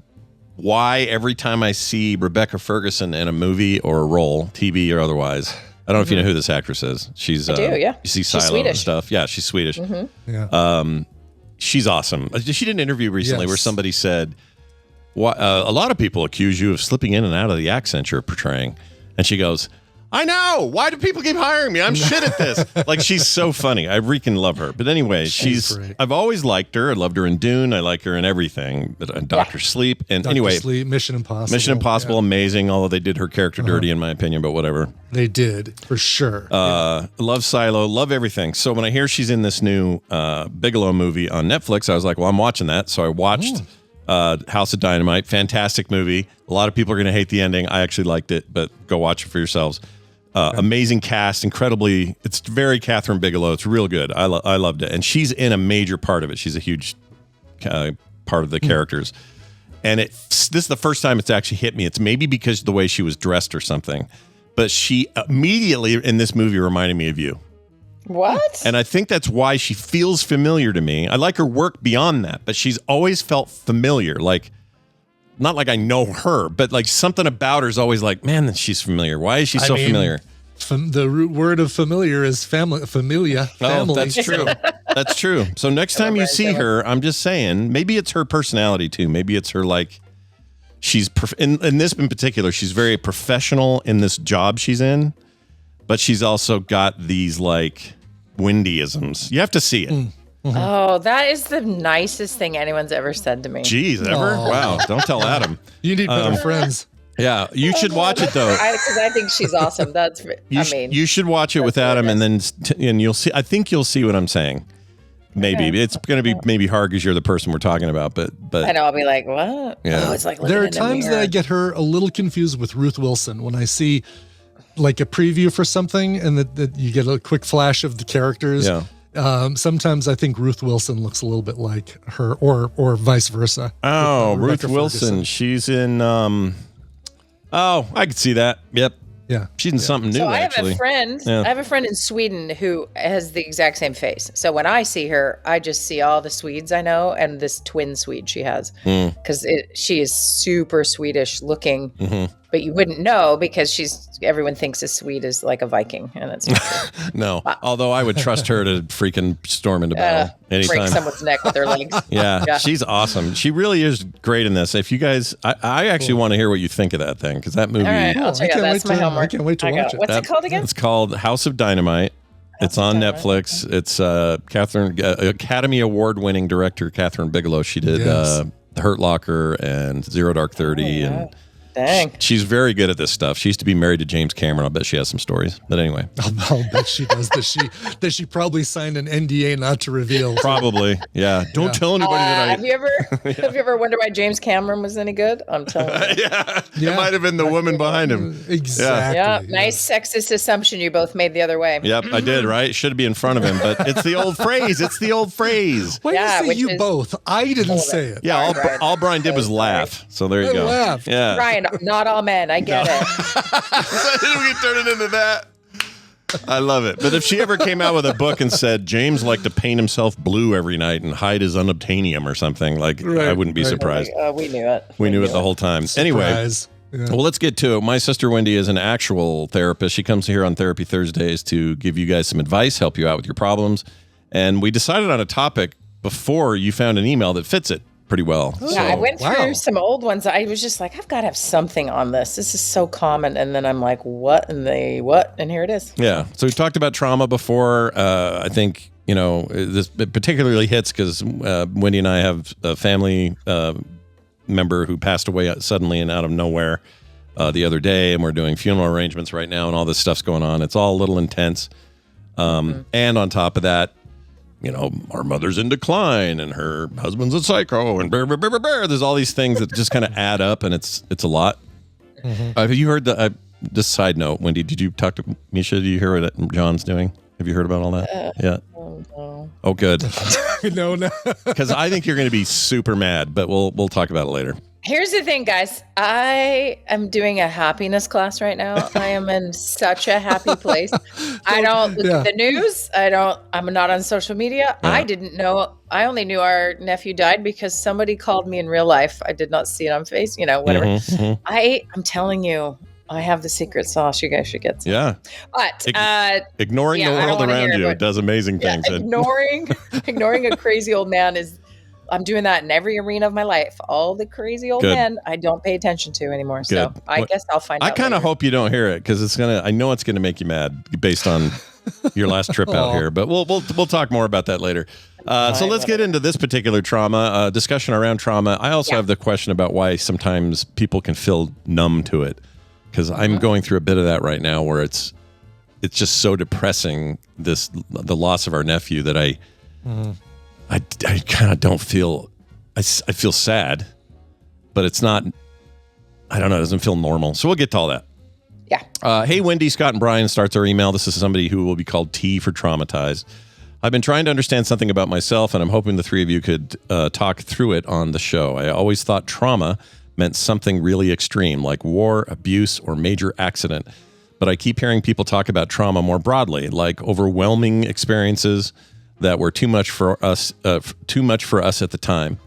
why every time I see Rebecca Ferguson in a movie or a role, TV or otherwise, I don't know if you know who this actress is. She's I do, yeah. You see She's Silo and Swedish. stuff. Yeah, she's Swedish. Yeah. She's awesome. She did an interview recently where somebody said, a lot of people accuse you of slipping in and out of the accent you're portraying. And she goes, I know. Why do people keep hiring me? I'm shit at this. Like, she's so funny. I freaking love her. But anyway, I've always liked her. I loved her in Dune. I like her in everything. Dr. Sleep. And anyway, Sleep, Mission Impossible. Mission Impossible, amazing. Although they did her character dirty, in my opinion, but whatever. They did, for sure. Love Silo. Love everything. So when I hear she's in this new Bigelow movie on Netflix, I was like, well, I'm watching that. So I watched House of Dynamite. Fantastic movie. A lot of people are going to hate the ending. I actually liked it, but go watch it for yourselves. Amazing cast, it's very Catherine Bigelow. It's real good. I loved it. And she's in a major part of it. She's a huge part of the characters. And this is the first time it's actually hit me. It's maybe because of the way she was dressed or something. But she immediately in this movie reminded me of you. What? And I think that's why she feels familiar to me. I like her work beyond that, but she's always felt familiar. Like, not like I know her, but like something about her is always like, man, she's familiar. Why is she so familiar? The root word of familiar is familia. Oh, that's true. That's true. So next time you see her, I'm just saying, maybe it's her personality too. Maybe it's her like, she's, in this in particular, she's very professional in this job she's in, but she's also got these like Wendy-isms. You have to see it. Oh, that is the nicest thing anyone's ever said to me. Jeez, ever? Wow. Don't tell Adam. You need better friends. Yeah, you should watch it though. Because I think she's awesome. You should watch it with Adam, and then you'll see. I think you'll see what I'm saying. Maybe it's going to be maybe hard because you're the person we're talking about, but I know I'll be like, what? Yeah. Oh, it's like there are times that I get her a little confused with Ruth Wilson when I see like a preview for something, and that you get a quick flash of the characters. Yeah. Sometimes I think Ruth Wilson looks a little bit like her, or vice versa. Oh, Ruth Wilson. She's in. Oh, I could see that. Yep. Yeah. She's in something new. So I have actually. a friend. Yeah. I have a friend in Sweden who has the exact same face. So when I see her, I just see all the Swedes I know and this twin Swede she has, because she is super Swedish looking. But you wouldn't know because everyone thinks a Swede is like a Viking, and it's not true. No. Although I would trust her to freaking storm into battle anytime. Break someone's neck with her legs. Yeah, she's awesome. She really is great in this. If you guys, I actually want to hear what you think of that thing, because that movie. All right, I'll check it out. That's my homework. I can't wait to watch it. What's it called again? It's called House of Dynamite. It's on Netflix. It's Academy Award-winning director Catherine Bigelow. She did The Hurt Locker and Zero Dark 30, and dang, she's very good at this stuff. She used to be married to James Cameron. I'll bet she has some stories. But anyway, I'll bet she does. That she probably signed an NDA not to reveal. Probably, yeah. Don't tell anybody that I. Have you ever wondered why James Cameron was any good? I'm telling you. It might have been the woman behind him. Exactly. Yeah, nice sexist assumption you both made the other way. Yep, I did. Right, it should be in front of him, but it's the old phrase. It's the old phrase. Why do you say you both? I didn't say it. Yeah, all Brian did was laugh. So there you go. Laughed. Yeah, Brian, not all men. I get it. We turn it into that. I love it. But if she ever came out with a book and said James liked to paint himself blue every night and hide his unobtainium or something, I wouldn't be surprised. We knew it. We knew it the whole time. Anyway, well, let's get to it. My sister Wendi is an actual therapist. She comes here on Therapy Thursdays to give you guys some advice, help you out with your problems. And we decided on a topic before you found an email that fits it pretty well. Yeah, I went through some old ones. I was just like, I've got to have something on this. This is so common. And then I'm like, what? And here it is. Yeah. So we talked about trauma before. I think, this particularly hits because Wendi and I have a family member who passed away suddenly and out of nowhere the other day. And we're doing funeral arrangements right now and all this stuff's going on. It's all a little intense. And on top of that, our mother's in decline and her husband's a psycho and there's all these things that just kind of add up, and it's a lot. Have you heard just side note, Wendi, did you talk to Misha? Do you hear what John's doing? Have you heard about all that? Yeah. No. Oh, good. No. Because I think you're going to be super mad, but we'll talk about it later. Here's the thing, guys. I am doing a happiness class right now. I am in such a happy place. I don't look at the news. I'm not on social media. Yeah. I didn't know. I only knew our nephew died because somebody called me in real life. I did not see it on face, whatever. I'm telling you, I have the secret sauce. You guys should get some. Yeah. But ignoring the world around you does amazing things. Ignoring a crazy old man I'm doing that in every arena of my life. All the crazy old men I don't pay attention to anymore. Good. So I guess I'll find out. I kind of hope you don't hear it because I know it's going to make you mad based on your last trip out here. But we'll talk more about that later. So let's get into this particular trauma discussion around trauma. I also have the question about why sometimes people can feel numb to it, because I'm going through a bit of that right now where it's just so depressing, the loss of our nephew, that I kind of don't feel, I feel sad, but it's not, I don't know, it doesn't feel normal. So we'll get to all that. Yeah. Hey, Wendi, Scott, and Brian starts our email. This is somebody who will be called T for traumatized. I've been trying to understand something about myself, and I'm hoping the three of you could talk through it on the show. I always thought trauma meant something really extreme, like war, abuse, or major accident. But I keep hearing people talk about trauma more broadly, like overwhelming experiences that were too much for us at the time.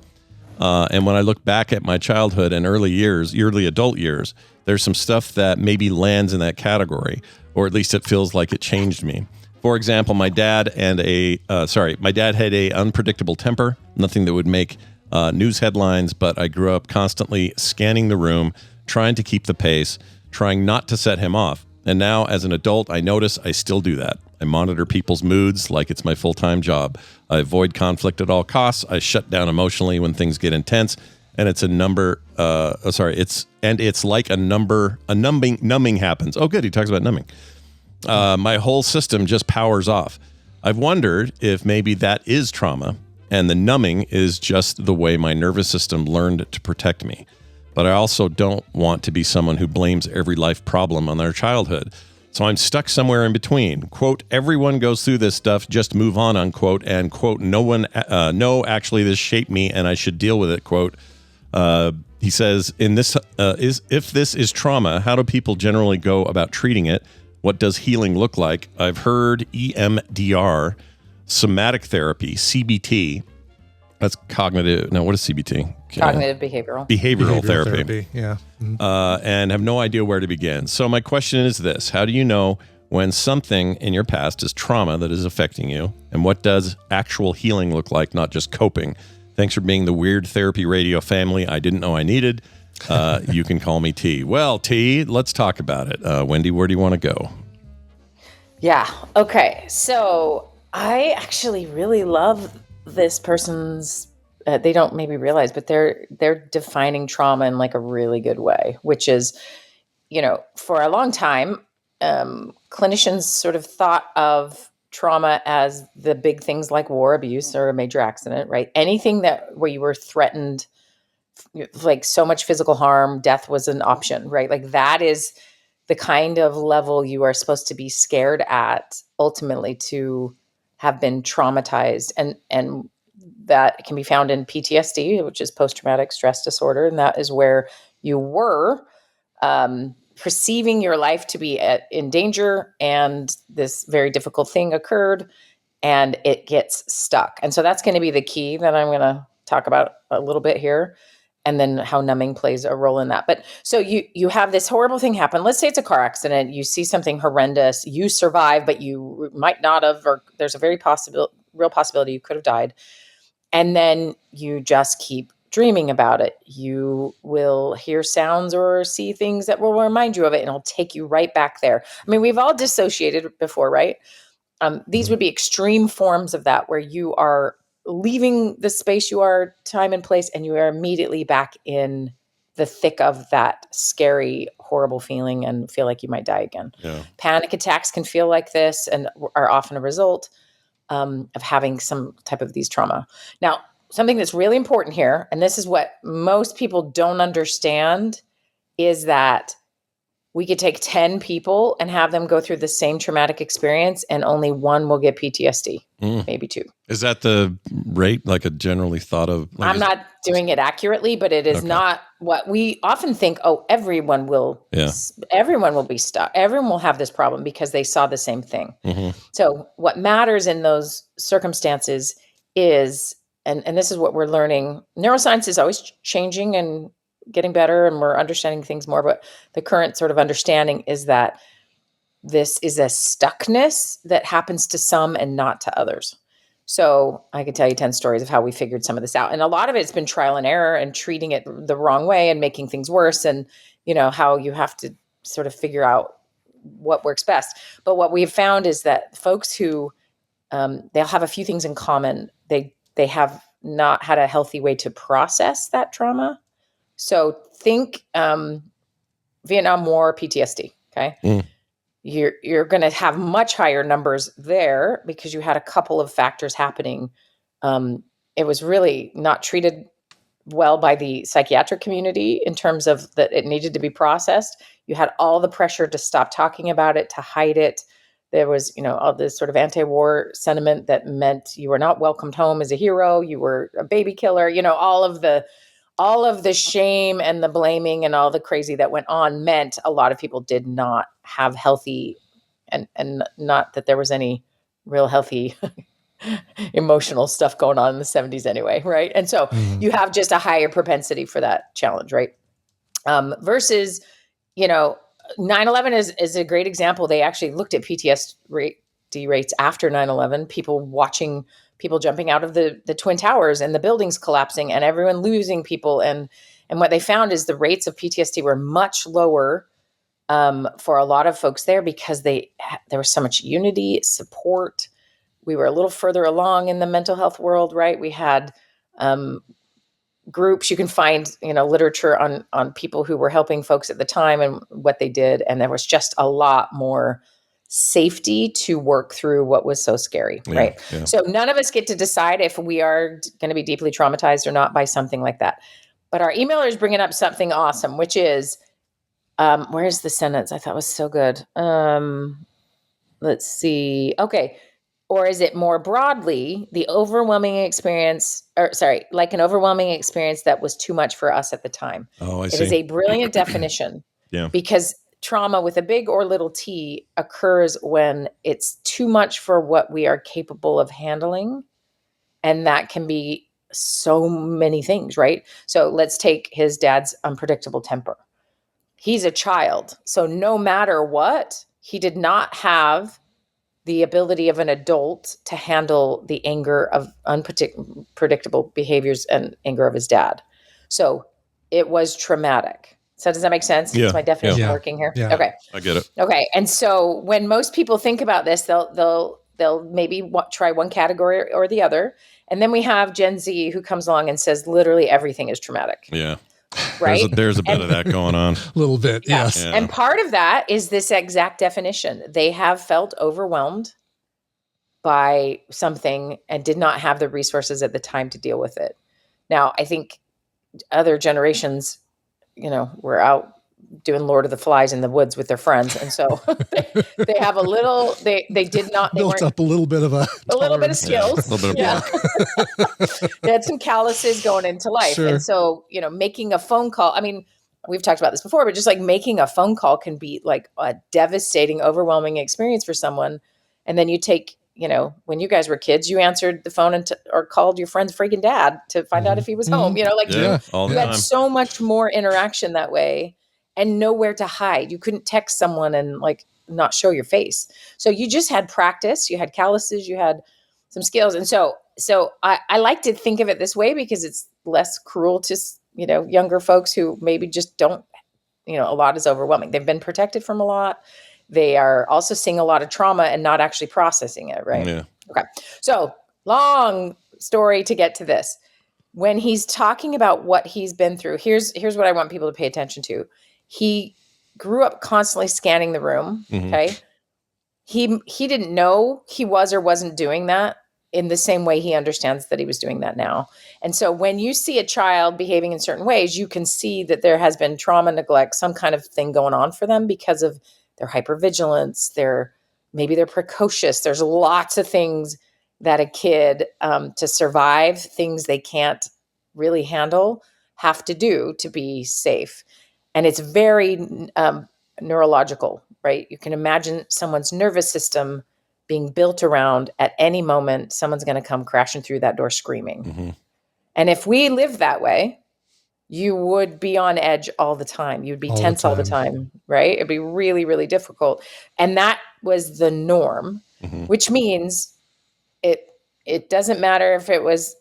And when I look back at my childhood and early adult years, there's some stuff that maybe lands in that category, or at least it feels like it changed me. For example, my dad had a unpredictable temper, nothing that would make news headlines, but I grew up constantly scanning the room, trying to keep the pace, trying not to set him off. And now, as an adult, I notice I still do that. I monitor people's moods like it's my full-time job. I avoid conflict at all costs. I shut down emotionally when things get intense, and it's like a numbing happens. Oh, good, he talks about numbing. My whole system just powers off. I've wondered if maybe that is trauma, and the numbing is just the way my nervous system learned to protect me. But I also don't want to be someone who blames every life problem on their childhood. So I'm stuck somewhere in between. Quote, everyone goes through this stuff, just move on, unquote. And quote, actually this shaped me and I should deal with it, quote. He says, if this is trauma, how do people generally go about treating it? What does healing look like? I've heard EMDR, somatic therapy, CBT. That's cognitive. No, what is CBT? Cognitive behavioral. Behavioral therapy. Yeah. Mm-hmm. And have no idea where to begin. So my question is this. How do you know when something in your past is trauma that is affecting you? And what does actual healing look like, not just coping? Thanks for being the weird therapy radio family I didn't know I needed. You can call me T. Well, T, let's talk about it. Wendi, where do you want to go? Yeah. Okay. So I actually really love this person's, they don't maybe realize, but they're defining trauma in like a really good way, which is, for a long time, clinicians sort of thought of trauma as the big things like war, abuse, or a major accident, right? Anything where you were threatened, like so much physical harm, death was an option, right? Like that is the kind of level you are supposed to be scared at ultimately to have been traumatized, and that can be found in PTSD, which is post-traumatic stress disorder, and that is where you were perceiving your life to be in danger, and this very difficult thing occurred, and it gets stuck. And so that's going to be the key that I'm going to talk about a little bit here, and then how numbing plays a role in that. But so you have this horrible thing happen. Let's say it's a car accident. You see something horrendous. You survive, but you might not have, or there's a very real possibility you could have died. And then you just keep dreaming about it. You will hear sounds or see things that will remind you of it, and it'll take you right back there. I mean, we've all dissociated before, right? These would be extreme forms of that, where you are leaving the space you are, time and place, and you are immediately back in the thick of that scary, horrible feeling and feel like you might die again. Yeah. Panic attacks can feel like this and are often a result of having some type of these trauma. Now, something that's really important here, and this is what most people don't understand, is that we could take 10 people and have them go through the same traumatic experience, and only one will get PTSD, maybe two. Is that the rate, like a generally thought of? Like I'm not doing it accurately, but it is not what we often think. Oh, everyone will be stuck. Everyone will have this problem because they saw the same thing. Mm-hmm. So what matters in those circumstances is, and this is what we're learning, neuroscience is always changing and getting better and we're understanding things more. But the current sort of understanding is that this is a stuckness that happens to some and not to others. So I could tell you 10 stories of how we figured some of this out. And a lot of it's been trial and error and treating it the wrong way and making things worse. And, how you have to sort of figure out what works best. But what we've found is that folks who, they'll have a few things in common. They have not had a healthy way to process that trauma. So think Vietnam War PTSD, okay? You're going to have much higher numbers there because you had a couple of factors happening. It was really not treated well by the psychiatric community in terms of that it needed to be processed. You had all the pressure to stop talking about it, to hide it. There was, all this sort of anti-war sentiment that meant you were not welcomed home as a hero. You were a baby killer. All of the shame and the blaming and all the crazy that went on meant a lot of people did not have healthy and not that there was any real healthy emotional stuff going on in the 70s anyway. Right. And so you have just a higher propensity for that challenge. Right. Versus, 9/11 is a great example. They actually looked at PTSD rates after 9/11, people jumping out of the Twin Towers and the buildings collapsing and everyone losing people. And what they found is the rates of PTSD were much lower for a lot of folks there because there was so much unity, support. We were a little further along in the mental health world, right? We had groups. You can find, literature on people who were helping folks at the time and what they did. And there was just a lot more safety to work through what was so scary, right? Yeah. So none of us get to decide if we are going to be deeply traumatized or not by something like that. But our emailer is bringing up something awesome, which is, where's the sentence? I thought was so good. Let's see. Okay. Or is it more broadly like an overwhelming experience that was too much for us at the time? Oh, I see. It is a brilliant definition. Yeah. Because trauma with a big or little t occurs when it's too much for what we are capable of handling. And that can be so many things, right? So let's take his dad's unpredictable temper. He's a child. So no matter what, he did not have the ability of an adult to handle the anger of unpredictable behaviors and anger of his dad. So it was traumatic. So does that make sense? Yeah. Is my definition working here? Yeah. Okay. I get it. Okay. And so when most people think about this, they'll maybe try one category or the other. And then we have Gen Z who comes along and says literally everything is traumatic. Yeah. Right. There's a bit of that going on. A little bit. Yes. Yeah. And part of that is this exact definition. They have felt overwhelmed by something and did not have the resources at the time to deal with it. Now, I think other generations, were out doing Lord of the Flies in the woods with their friends. And so they have a little, they built up a little bit of little bit of skills. Yeah, a little bit of block. They had some calluses going into life. Sure. And so, making a phone call, I mean, we've talked about this before, but just like making a phone call can be like a devastating, overwhelming experience for someone. And then you take, when you guys were kids, you answered the phone or called your friend's freaking dad to find out if he was home. You had so much more interaction that way and nowhere to hide. You couldn't text someone and not show your face. So you just had practice, you had calluses, you had some skills. And so I like to think of it this way because it's less cruel to, younger folks who maybe just don't, a lot is overwhelming. They've been protected from a lot. They are also seeing a lot of trauma and not actually processing it, right? Yeah. Okay. So long story to get to this. When he's talking about what he's been through, here's what I want people to pay attention to. He grew up constantly scanning the room. Mm-hmm. Okay. He didn't know he was or wasn't doing that in the same way he understands that he was doing that now. And so when you see a child behaving in certain ways, you can see that there has been trauma, neglect, some kind of thing going on for them because of their hypervigilance, maybe they're precocious. There's lots of things that a kid, to survive things they can't really handle, have to do to be safe. And it's very neurological, right? You can imagine someone's nervous system being built around at any moment, someone's going to come crashing through that door screaming. Mm-hmm. And if we live that way, you would be on edge all the time. You'd be tense all the time, right? It'd be really, really difficult. And that was the norm, which means it doesn't matter if it was,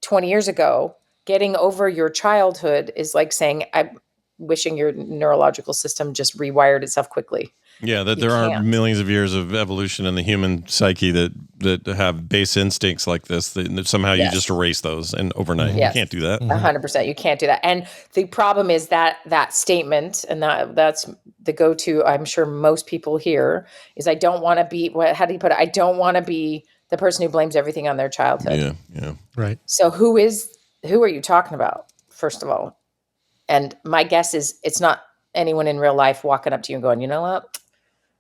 20 years ago. Getting over your childhood is like saying, I'm wishing your neurological system just rewired itself quickly. Yeah, that there are millions of years of evolution in the human psyche that have base instincts like this. That somehow you just erase those and overnight. You can't do that. 100%. You can't do that. And the problem is that statement, and that's the go-to, I'm sure most people hear, is I don't want to be, how do you put it? I don't want to be the person who blames everything on their childhood. Yeah. Right. So who are you talking about, first of all? And my guess is it's not anyone in real life walking up to you and going, you know what?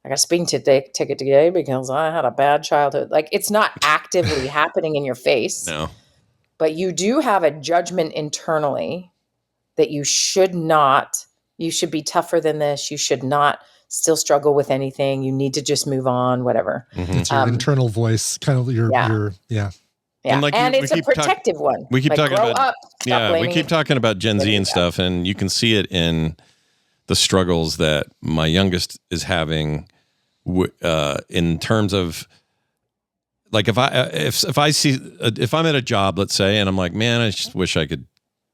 I got a speeding ticket today because I had a bad childhood. Like, it's not actively happening in your face. No. But you do have a judgment internally that you should be tougher than this. You should not still struggle with anything. You need to just move on, whatever. It's your internal voice, kind of your. Yeah. And it's a protective one. We keep talking grow about, up, stop blaming we keep talking about Gen Z and stuff, and you can see it in the struggles that my youngest is having in terms of, like, if I'm at a job, let's say, and I'm like, man, I just wish I could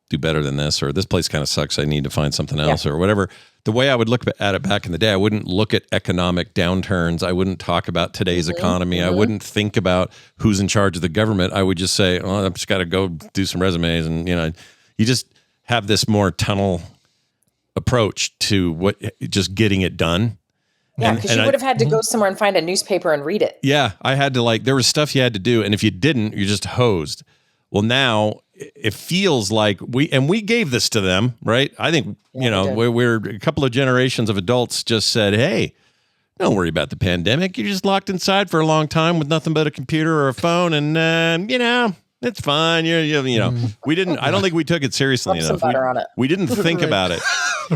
do better than this, or this place kind of sucks, I need to find something else, or whatever. The way I would look at it back in the day, I wouldn't look at economic downturns. I wouldn't talk about today's economy. I wouldn't think about who's in charge of the government. I would just say, oh, I've just got to go do some resumes. And, you just have this more tunnel approach to just getting it done. Yeah, because you would have had to go somewhere and find a newspaper and read it. Yeah, I had to, there was stuff you had to do. And if you didn't, you're just hosed. Well, now it feels like we gave this to them, right? I think, we're a couple of generations of adults just said, hey, don't worry about the pandemic. You're just locked inside for a long time with nothing but a computer or a phone. And, it's fine. We didn't, I don't think we took it seriously enough. Some butter on it. We didn't think about it.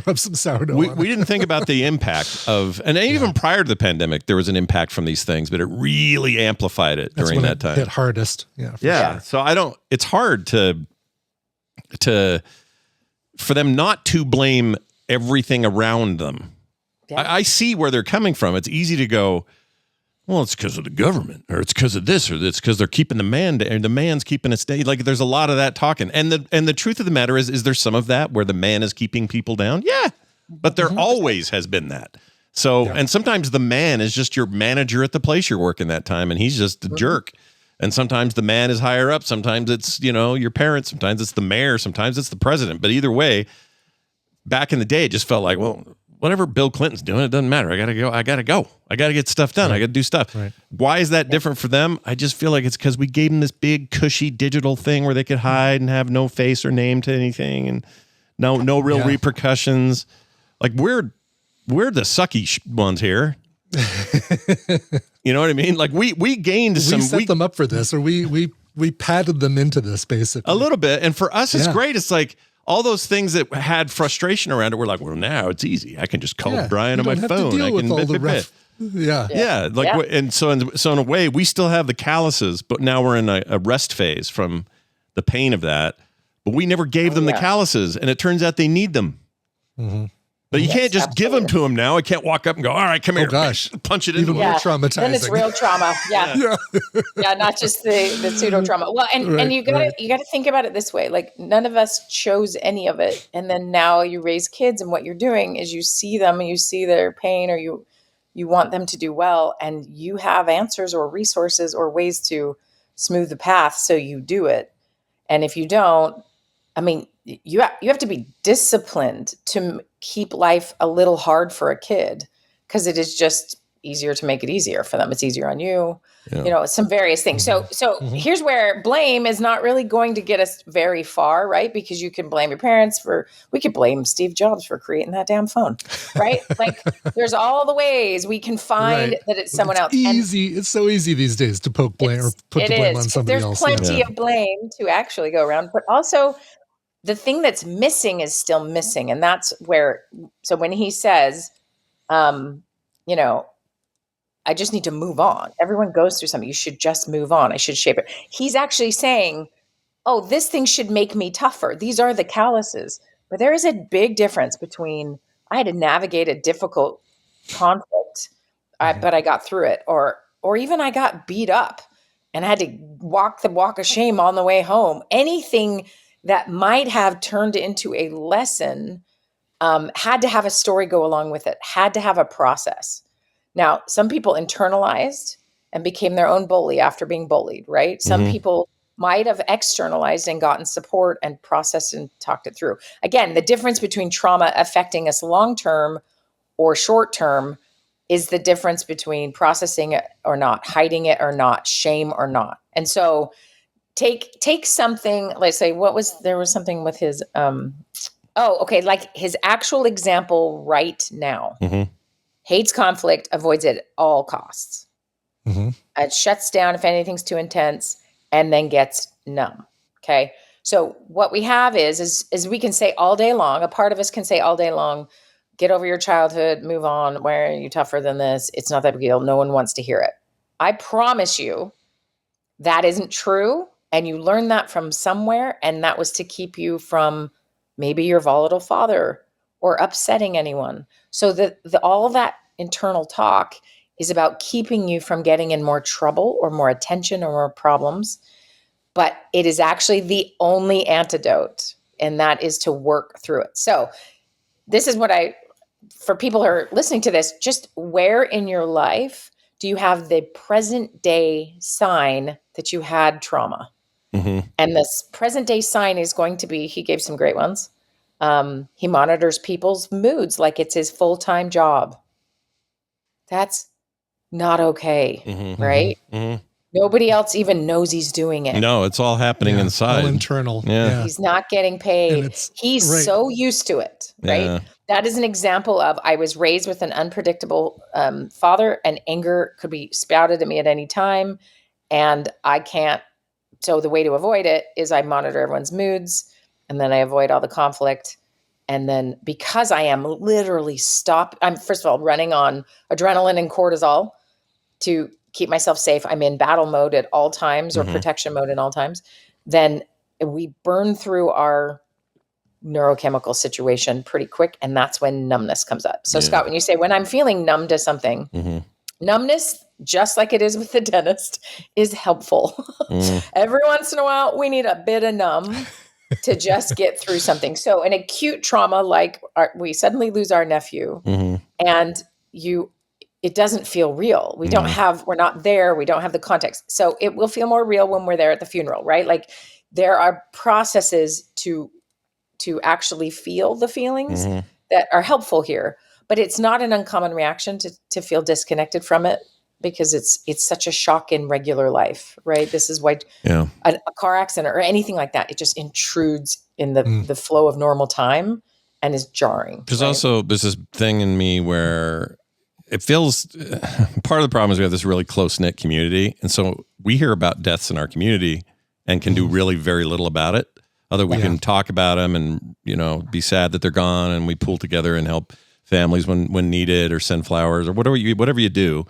Rub some sourdough. We didn't think about the impact of, and even prior to the pandemic, there was an impact from these things, but it really amplified it during that time. Hit hardest. Yeah. Yeah. So it's hard for them not to blame everything around them. Yeah. I see where they're coming from. It's easy to go, well, it's because of the government, or it's because of this, or it's because they're keeping the man, and the man's keeping us down. Like, there's a lot of that talking. And the truth of the matter is there some of that where the man is keeping people down? Yeah. But there always has been that. So, and sometimes the man is just your manager at the place you're working that time, and he's just a jerk. And sometimes the man is higher up. Sometimes it's, your parents. Sometimes it's the mayor. Sometimes it's the president. But either way, back in the day, it just felt like, well, whatever Bill Clinton's doing, it doesn't matter. I got to go. I got to get stuff done. I got to do stuff. Right. Why is that different for them? I just feel like it's because we gave them this big, cushy digital thing where they could hide and have no face or name to anything, and no real repercussions. Like, we're the sucky ones here. You know what I mean? Like, we gained some. We set them up for this, or we padded them into this, basically. A little bit. And for us, it's great. It's like, all those things that had frustration around it, we're like, well, now it's easy. I can just call Brian on my phone. I can Yeah. Like, and so in a way, we still have the calluses, but now we're in a rest phase from the pain of that. But we never gave them the calluses, and it turns out they need them. Mm-hmm. But you can't just give them to them now. I can't walk up and go, all right, come here. Gosh. Punch it into more traumatizing. Then it's real trauma. Yeah. Not just the pseudo trauma. Well, and you gotta think about it this way. Like, none of us chose any of it. And then now you raise kids, and what you're doing is you see them and you see their pain, or you want them to do well, and you have answers or resources or ways to smooth the path, so you do it. And if you don't, I mean, you have to be disciplined to keep life a little hard for a kid, because it is just easier to make it easier for them. It's easier on you, some various things. So here's where blame is not really going to get us very far, right? Because you can blame your parents we could blame Steve Jobs for creating that damn phone, right? Like, there's all the ways we can find that it's someone else. Easy. It's so easy these days to poke blame or put the blame on somebody else. There's plenty of blame to actually go around, but also the thing that's missing is still missing. And that's where, so when he says, I just need to move on. Everyone goes through something. You should just move on. I should shape it. He's actually saying, oh, this thing should make me tougher. These are the calluses. But there is a big difference between I had to navigate a difficult conflict, but I got through it, or even I got beat up and I had to walk the walk of shame on the way home. Anything that might have turned into a lesson had to have a story go along with it, had to have a process. Now, some people internalized and became their own bully after being bullied, right? Some people might have externalized and gotten support and processed and talked it through. Again, the difference between trauma affecting us long-term or short-term is the difference between processing it or not, hiding it or not, shame or not. And so take something, let's say, there was something with his, like his actual example right now. Hates conflict, avoids it at all costs. It shuts down if anything's too intense, and then gets numb. Okay. So what we have is we can say all day long, a part of us can say all day long, get over your childhood, move on. Why are you tougher than this? It's not that big a deal. No one wants to hear it. I promise you that isn't true. And you learned that from somewhere. And that was to keep you from maybe your volatile father or upsetting anyone. So all that internal talk is about keeping you from getting in more trouble or more attention or more problems. But it is actually the only antidote, and that is to work through it. So this is what for people who are listening to this, just where in your life do you have the present day sign that you had trauma? And this present day sign is going to be, he gave some great ones. He monitors people's moods like it's his full-time job. That's not okay, right? Nobody else even knows he's doing it. No, it's all happening inside. All internal. Yeah. He's not getting paid. He's so used to it, right? Yeah. That is an example of, I was raised with an unpredictable father, and anger could be spouted at me at any time. And I can't. So the way to avoid it is I monitor everyone's moods, and then I avoid all the conflict. And then because I am literally I'm first of all running on adrenaline and cortisol to keep myself safe. I'm in battle mode at all times or protection mode at all times. Then we burn through our neurochemical situation pretty quick. And that's when numbness comes up. So Scott, when you say, when I'm feeling numb to something, numbness, just like it is with the dentist, is helpful. Every once in a while, we need a bit of numb to just get through something. So an acute trauma, like we suddenly lose our nephew and it doesn't feel real. We're not there. We don't have the context. So it will feel more real when we're there at the funeral, right? Like there are processes to actually feel the feelings that are helpful here, but it's not an uncommon reaction to feel disconnected from it, because it's such a shock in regular life, right? This is why a car accident or anything like that, it just intrudes in the flow of normal time and is jarring. There's also this thing in me where it feels part of the problem is we have this really close-knit community. And so we hear about deaths in our community and can do really very little about it. Other we can talk about them and, be sad that they're gone, and we pool together and help families when needed, or send flowers, or whatever you do.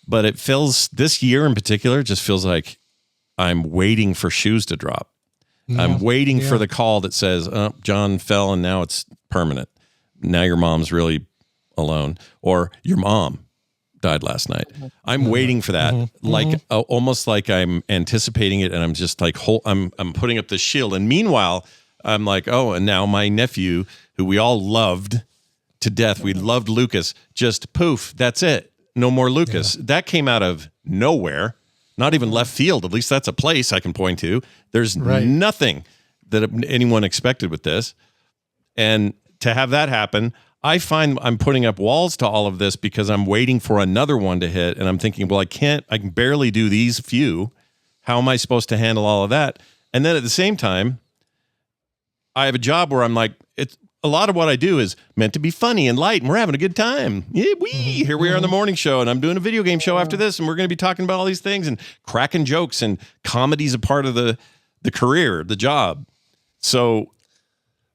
But it feels, this year in particular, just feels like I'm waiting for shoes to drop. I'm waiting for the call that says, John fell and now it's permanent. Now your mom's really alone, or your mom died last night. I'm waiting for that, like almost like I'm anticipating it, and I'm just like, I'm putting up this shield. And meanwhile, I'm like, and now my nephew, who we all loved to death, we loved Lucas, just poof, that's it. No more Lucas. That came out of nowhere, not even left field. At least that's a place I can point to. There's nothing that anyone expected with this. And to have that happen, I find I'm putting up walls to all of this because I'm waiting for another one to hit. And I'm thinking, well, I can barely do these few. How am I supposed to handle all of that? And then at the same time, I have a job where I'm like, it's a lot of what I do is meant to be funny and light, and we're having a good time. Yeah, here we are on the morning show, and I'm doing a video game show after this, and we're going to be talking about all these things and cracking jokes, and comedy's a part of the career, the job. So,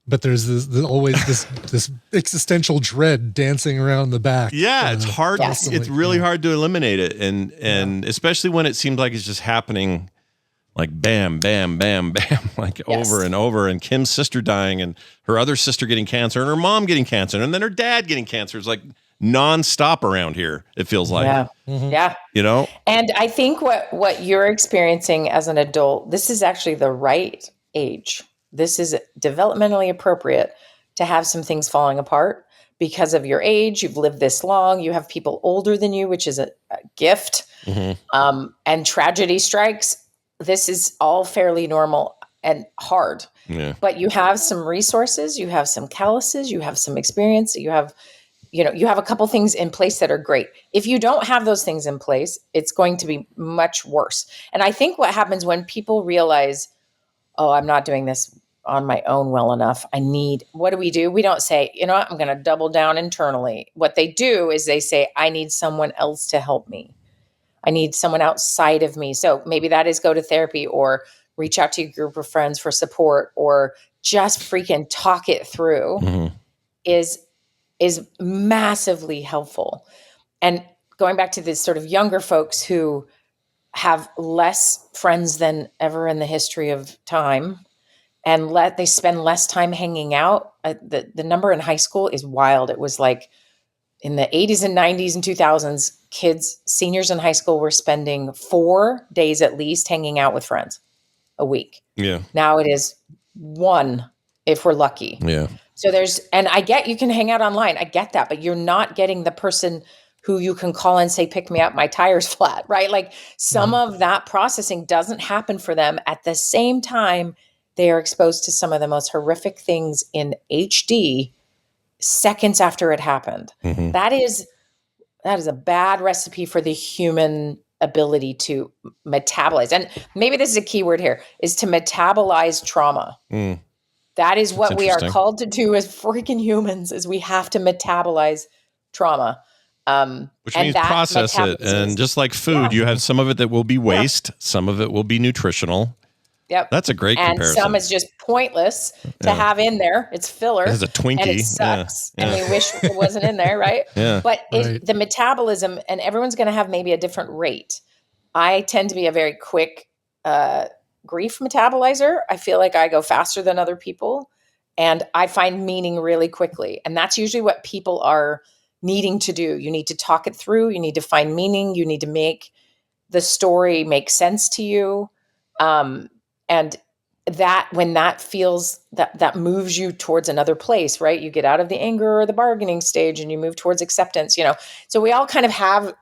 but there's always this existential dread dancing around the back. Yeah, it's hard. It's really hard to eliminate it, and especially when it seems like it's just happening like bam, bam, bam, bam, like over and over. And Kim's sister dying and her other sister getting cancer and her mom getting cancer and then her dad getting cancer. It's like nonstop around here. It feels like, Yeah. you know? And I think what you're experiencing as an adult, this is actually the right age. This is developmentally appropriate to have some things falling apart because of your age. You've lived this long. You have people older than you, which is a gift. And tragedy strikes. This is all fairly normal and hard. Yeah. But you have some resources, you have some calluses, you have some experience, you have a couple things in place that are great. If you don't have those things in place, it's going to be much worse. And I think what happens when people realize, oh, I'm not doing this on my own well enough. What do? We don't say, you know what, I'm going to double down internally. What they do is they say, I need someone else to help me. I need someone outside of me. So maybe that is go to therapy or reach out to your group of friends for support or just freaking talk it through is massively helpful. And going back to this sort of younger folks who have less friends than ever in the history of time and they spend less time hanging out. The number in high school is wild. It was like in the 80s and 90s and 2000s, seniors in high school were spending 4 days at least hanging out with friends a week. Yeah. Now it is 1 if we're lucky. Yeah. So and I get you can hang out online. I get that, but you're not getting the person who you can call and say, pick me up, my tire's flat, right? Like some of that processing doesn't happen for them. At the same time, they are exposed to some of the most horrific things in HD seconds after it happened. That is a bad recipe for the human ability to metabolize. And maybe this is a key word here, is to metabolize trauma. That is what we are called to do as freaking humans, is we have to metabolize trauma. Which means process it. And just like food, you have some of it that will be waste. Some of it will be nutritional. Yep. That's a great comparison. And some is just pointless to have in there. It's filler. It's a Twinkie. And it sucks. And we wish it wasn't in there, right? But the metabolism, and everyone's going to have maybe a different rate. I tend to be a very quick grief metabolizer. I feel like I go faster than other people. And I find meaning really quickly. And that's usually what people are needing to do. You need to talk it through. You need to find meaning. You need to make the story make sense to you. And that when that feels that moves you towards another place, right? You get out of the anger or the bargaining stage and you move towards acceptance, So we all kind of have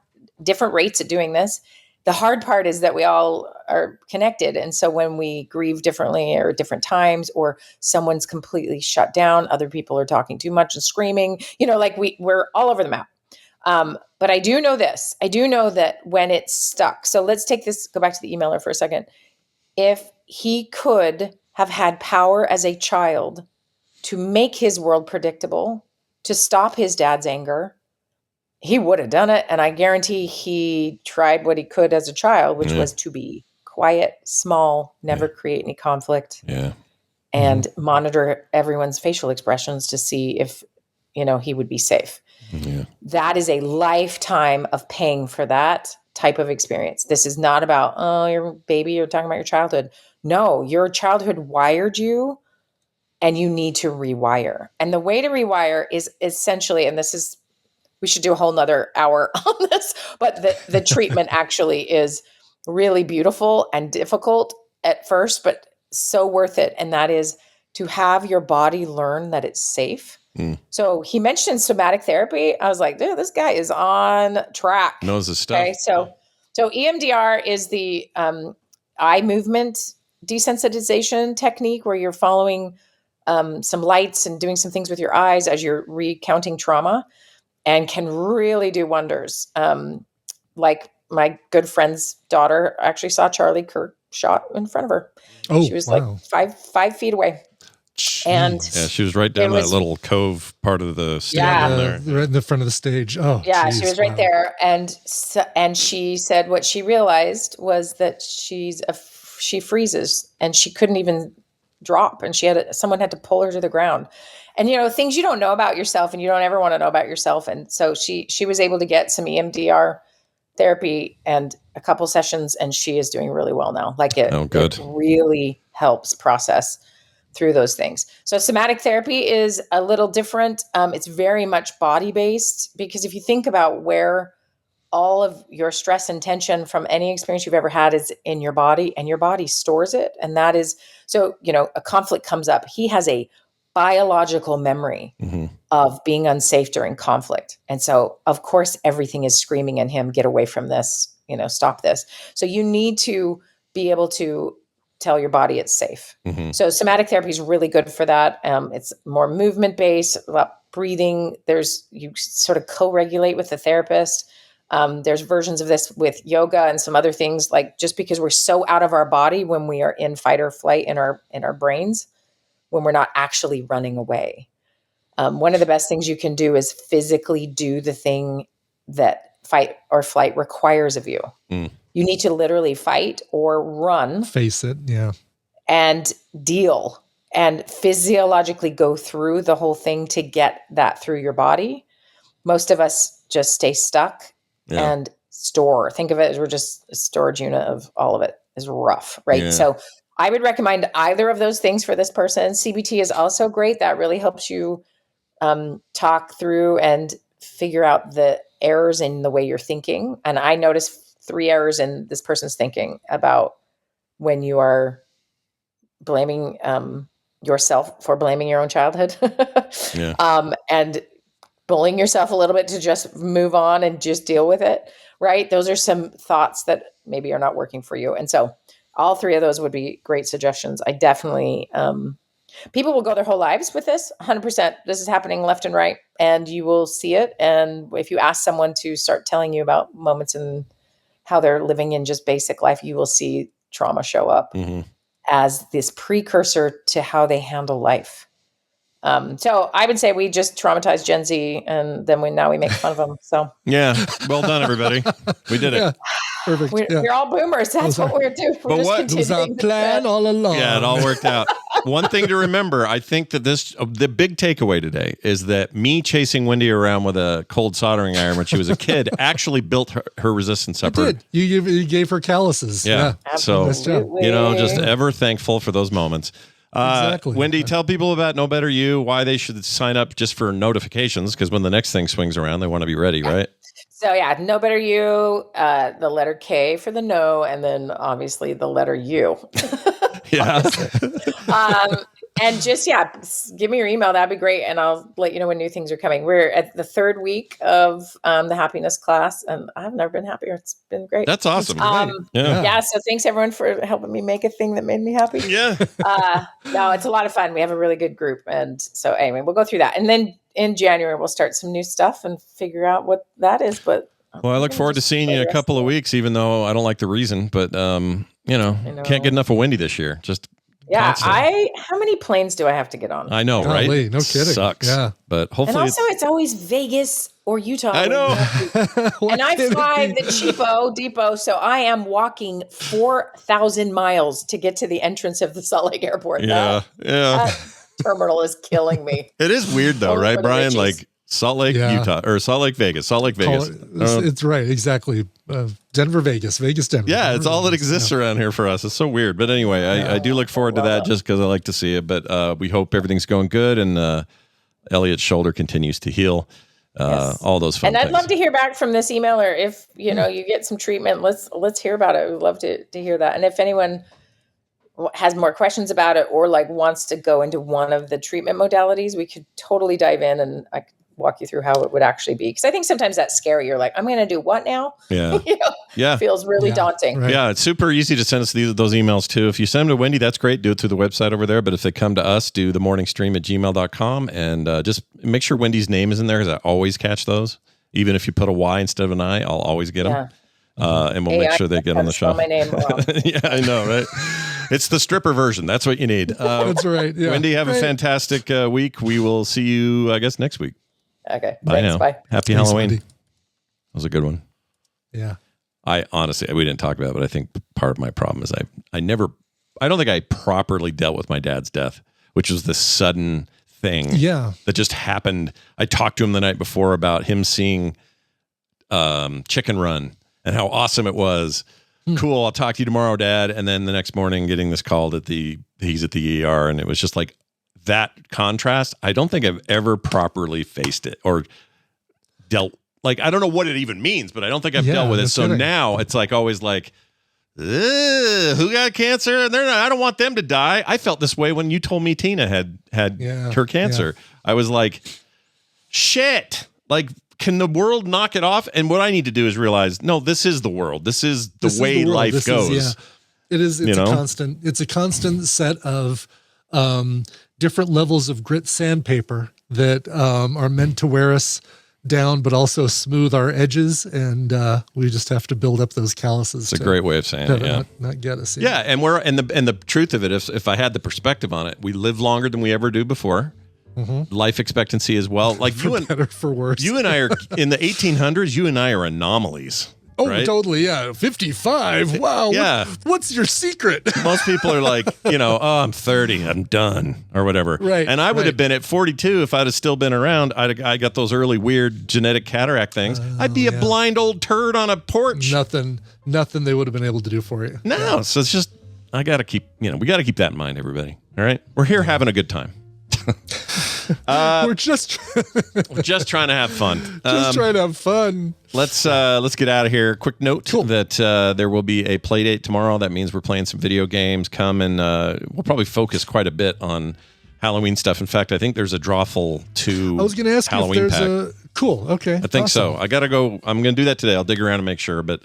different rates at doing this. The hard part is that we all are connected. And so when we grieve differently or at different times, or someone's completely shut down, other people are talking too much and screaming, like we're all over the map. But I do know this. I do know that when it's stuck. So let's go back to the emailer for a second. If he could have had power as a child to make his world predictable, to stop his dad's anger, he would have done it. And I guarantee he tried what he could as a child, which was to be quiet, small, never create any conflict, and monitor everyone's facial expressions to see if, he would be safe. That is a lifetime of paying for that type of experience. This is not about, oh, your baby, you're talking about your childhood. No, your childhood wired you and you need to rewire. And the way to rewire is essentially, and we should do a whole nother hour on this, but the treatment actually is really beautiful and difficult at first, but so worth it. And that is to have your body learn that it's safe. So he mentioned somatic therapy. I was like, dude, this guy is on track. Knows his stuff. Okay, so EMDR is the eye movement desensitization technique where you're following some lights and doing some things with your eyes as you're recounting trauma, and can really do wonders. Like my good friend's daughter actually saw Charlie Kirk shot in front of her. Oh, she was like 5 feet away. And she was right down that little cove part of the stadium there. Right in the front of the stage. Oh, yeah, geez, she was right there. And she said what she realized was that she freezes and she couldn't even drop, and someone had to pull her to the ground. And things you don't know about yourself and you don't ever want to know about yourself. And so she was able to get some EMDR therapy and a couple sessions, and she is doing really well now. Like it really helps process through those things. So somatic therapy is a little different. It's very much body-based, because if you think about where all of your stress and tension from any experience you've ever had is in your body, and your body stores it. And that is, so, a conflict comes up. He has a biological memory of being unsafe during conflict. And so, of course, everything is screaming in him, get away from this, stop this. So you need to be able to tell your body it's safe. So somatic therapy is really good for that. It's more movement based, breathing. You sort of co-regulate with the therapist. There's versions of this with yoga and some other things, like just because we're so out of our body when we are in fight or flight in our brains, when we're not actually running away. One of the best things you can do is physically do the thing that fight or flight requires of you. You need to literally fight or run. Face it, yeah. And deal and physiologically go through the whole thing to get that through your body. Most of us just stay stuck and store. Think of it as we're just a storage unit of all of it is rough, right? Yeah. So I would recommend either of those things for this person. CBT is also great. That really helps you talk through and figure out the errors in the way you're thinking. And I noticed 3 errors in this person's thinking about when you are blaming yourself for blaming your own childhood and bullying yourself a little bit to just move on and just deal with it, right? Those are some thoughts that maybe are not working for you. And so all 3 of those would be great suggestions. I definitely, people will go their whole lives with this, 100%. This is happening left and right, and you will see it. And if you ask someone to start telling you about moments in how they're living in just basic life, you will see trauma show up as this precursor to how they handle life. So I would say we just traumatized Gen Z, and then we make fun of them. So yeah, well done, everybody. We did it. Yeah. Perfect. We're all boomers. That's what we're doing. But what was our plan all along? Yeah, it all worked out. One thing to remember, I think that the big takeaway today is that me chasing Wendi around with a cold soldering iron when she was a kid actually built her resistance up. It did. You gave her calluses. Yeah. So, Absolutely. just ever thankful for those moments. Exactly. Wendi, tell people about Know Better You, why they should sign up just for notifications, because when the next thing swings around, they want to be ready, right? So Know Better You, the letter K for the no, and then obviously the letter U. Yeah. And just, give me your email. That'd be great. And I'll let you know when new things are coming. We're at the 3rd week of the happiness class, and I've never been happier. It's been great. That's awesome. So thanks everyone for helping me make a thing that made me happy. Yeah. No, it's a lot of fun. We have a really good group. And so anyway, we'll go through that. And then in January, we'll start some new stuff and figure out what that is. But well, I look forward to seeing you in a couple of weeks, even though I don't like the reason, but can't get enough of Wendi this year. Just constant. How many planes do I have to get on? I know, right? No kidding. Sucks. Yeah. But hopefully. And also, it's always Vegas or Utah. I know. And I fly the cheapo depot, so I am walking 4,000 miles to get to the entrance of the Salt Lake Airport. That terminal is killing me. It is weird though, right, Brian? Like Salt Lake, Utah, or Salt Lake, Vegas. It's right, exactly. Denver, Vegas, Denver. Yeah, it's all that exists around here for us. It's so weird. But anyway, I do look forward to that just because I like to see it. But we hope everything's going good and Elliot's shoulder continues to heal. All those fun things. And I'd love to hear back from this email, or if you get some treatment, let's hear about it. We'd love to hear that. And if anyone has more questions about it or wants to go into one of the treatment modalities, we could totally dive in and I could walk you through how it would actually be. Because I think sometimes that's scary. You're like, I'm going to do what now? Yeah. Feels really daunting. Right. Yeah. It's super easy to send us those emails too. If you send them to Wendi, that's great. Do it through the website over there. But if they come to us, do themorningstream@gmail.com and just make sure Wendy's name is in there because I always catch those. Even if you put a Y instead of an I, I'll always get them. And we'll make sure they get on the show. My name wrong. Yeah, I know, right? It's the stripper version. That's what you need. That's right. Yeah. Wendi, have a fantastic week. We will see you, I guess, next week. Okay. Bye now. Bye. Happy Halloween. Wendi. That was a good one. Yeah. I honestly, we didn't talk about it, but I think part of my problem is I don't think I properly dealt with my dad's death, which was this sudden thing that just happened. I talked to him the night before about him seeing Chicken Run and how awesome it was. Cool, I'll talk to you tomorrow, Dad. And then the next morning getting this call that he's at the ER, and it was just like that contrast. I don't think I've ever properly faced it or dealt, like, I don't know what it even means, but I don't think I've dealt with it. So now it's like always like, who got cancer? And I don't want them to die. I felt this way when you told me Tina had her cancer. Yeah. I was like, shit, like, can the world knock it off? And what I need to do is realize, no, this is the world. This is the way life goes. It is. It's a constant. It's a constant set of different levels of grit sandpaper that are meant to wear us down, but also smooth our edges, and we just have to build up those calluses. It's a great way of saying it. Yeah, not get us. Yeah, and the truth of it, if I had the perspective on it, we live longer than we ever do before. Mm-hmm. Life expectancy as well. Like for better, for worse. You and I are in the 1800s. You and I are anomalies. Oh, right? Totally. Yeah. 55. Wow. Yeah. What's your secret? Most people are like, I'm 30. I'm done or whatever. Right. And I would have been at 42 if I'd have still been around. I got those early weird genetic cataract things. I'd be a blind old turd on a porch. Nothing they would have been able to do for you. No. Yeah. So it's just, we got to keep that in mind, everybody. All right. We're here having a good time. We're just trying to have fun. Trying to have fun. Let's get out of here. Quick note that there will be a play date tomorrow. That means we're playing some video games. Come and we'll probably focus quite a bit on Halloween stuff. In fact, I think there's a Drawful 2 I was going to ask Halloween if there's pack. Cool. Okay. I think so. I got to go. I'm going to do that today. I'll dig around and make sure, but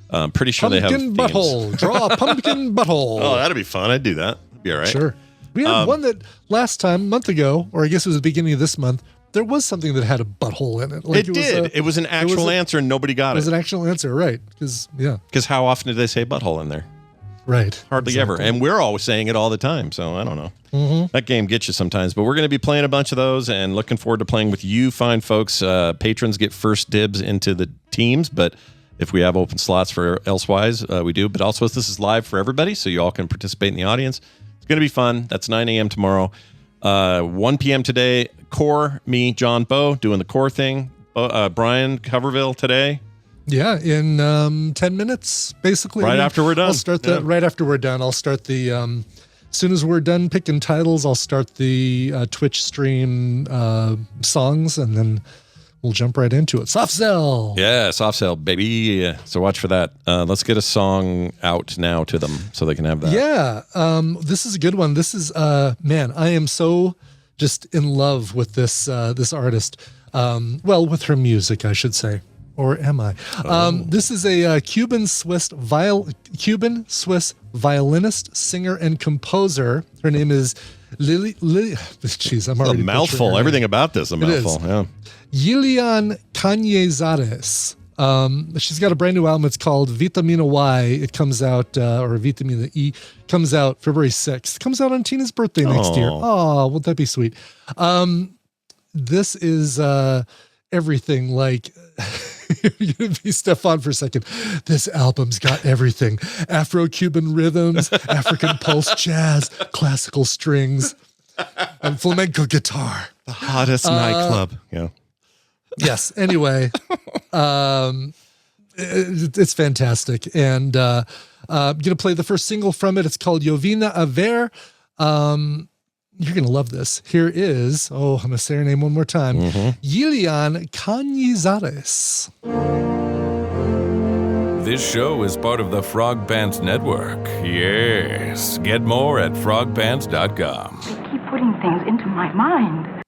I'm pretty sure pumpkin they have butthole. Draw a pumpkin butthole. Oh, that'd be fun. I'd do that. That'd be all right. Sure. We had one that last time, a month ago, or I guess it was the beginning of this month, there was something that had a butthole in it. Like it did. It was an actual answer and nobody got it. It was an actual answer, right. Because how often did they say butthole in there? Right. Hardly ever. And we're always saying it all the time, so I don't know. Mm-hmm. That game gets you sometimes. But we're going to be playing a bunch of those and looking forward to playing with you fine folks. Patrons get first dibs into the teams, but if we have open slots for elsewise, we do. But also, this is live for everybody, so you all can participate in the audience. It's going to be fun. That's 9 a.m. tomorrow. 1 p.m. today, Core, me, John, Bo, doing the Core thing. Brian Coverville today. Yeah, in 10 minutes, basically. Right after we're done. I'll start right after we're done. I'll start the, as soon as we're done picking titles, I'll start the Twitch stream songs, and then we'll jump right into it. Soft sell. Yeah, soft sell, baby. Yeah. So watch for that. Let's get a song out now to them so they can have that. Yeah. This is a good one. This is, man, I am so just in love with this artist. With her music, I should say. Or am I? This is a Cuban Swiss violinist, singer, and composer. Her name is Lily. Jeez, I'm already a mouthful. Everything about this a mouthful. Yeah. Yilian Cañizares. She's got a brand new album. It's called Vitamina Y. It comes out, or Vitamina E, comes out February 6th. Comes out on Tina's birthday next year. Oh, won't that be sweet? This is everything. Like, you're going to be Stefan for a second. This album's got everything. Afro-Cuban rhythms, African pulse jazz, classical strings, and flamenco guitar. The hottest nightclub. Yeah. Yes. Anyway, it's fantastic. And I'm going to play the first single from it. It's called Jovina a Ver. You're going to love this. Here is, I'm going to say her name one more time. Yilian Cañizares. This show is part of the Frog Pants Network. Yes. Get more at frogpants.com. They keep putting things into my mind.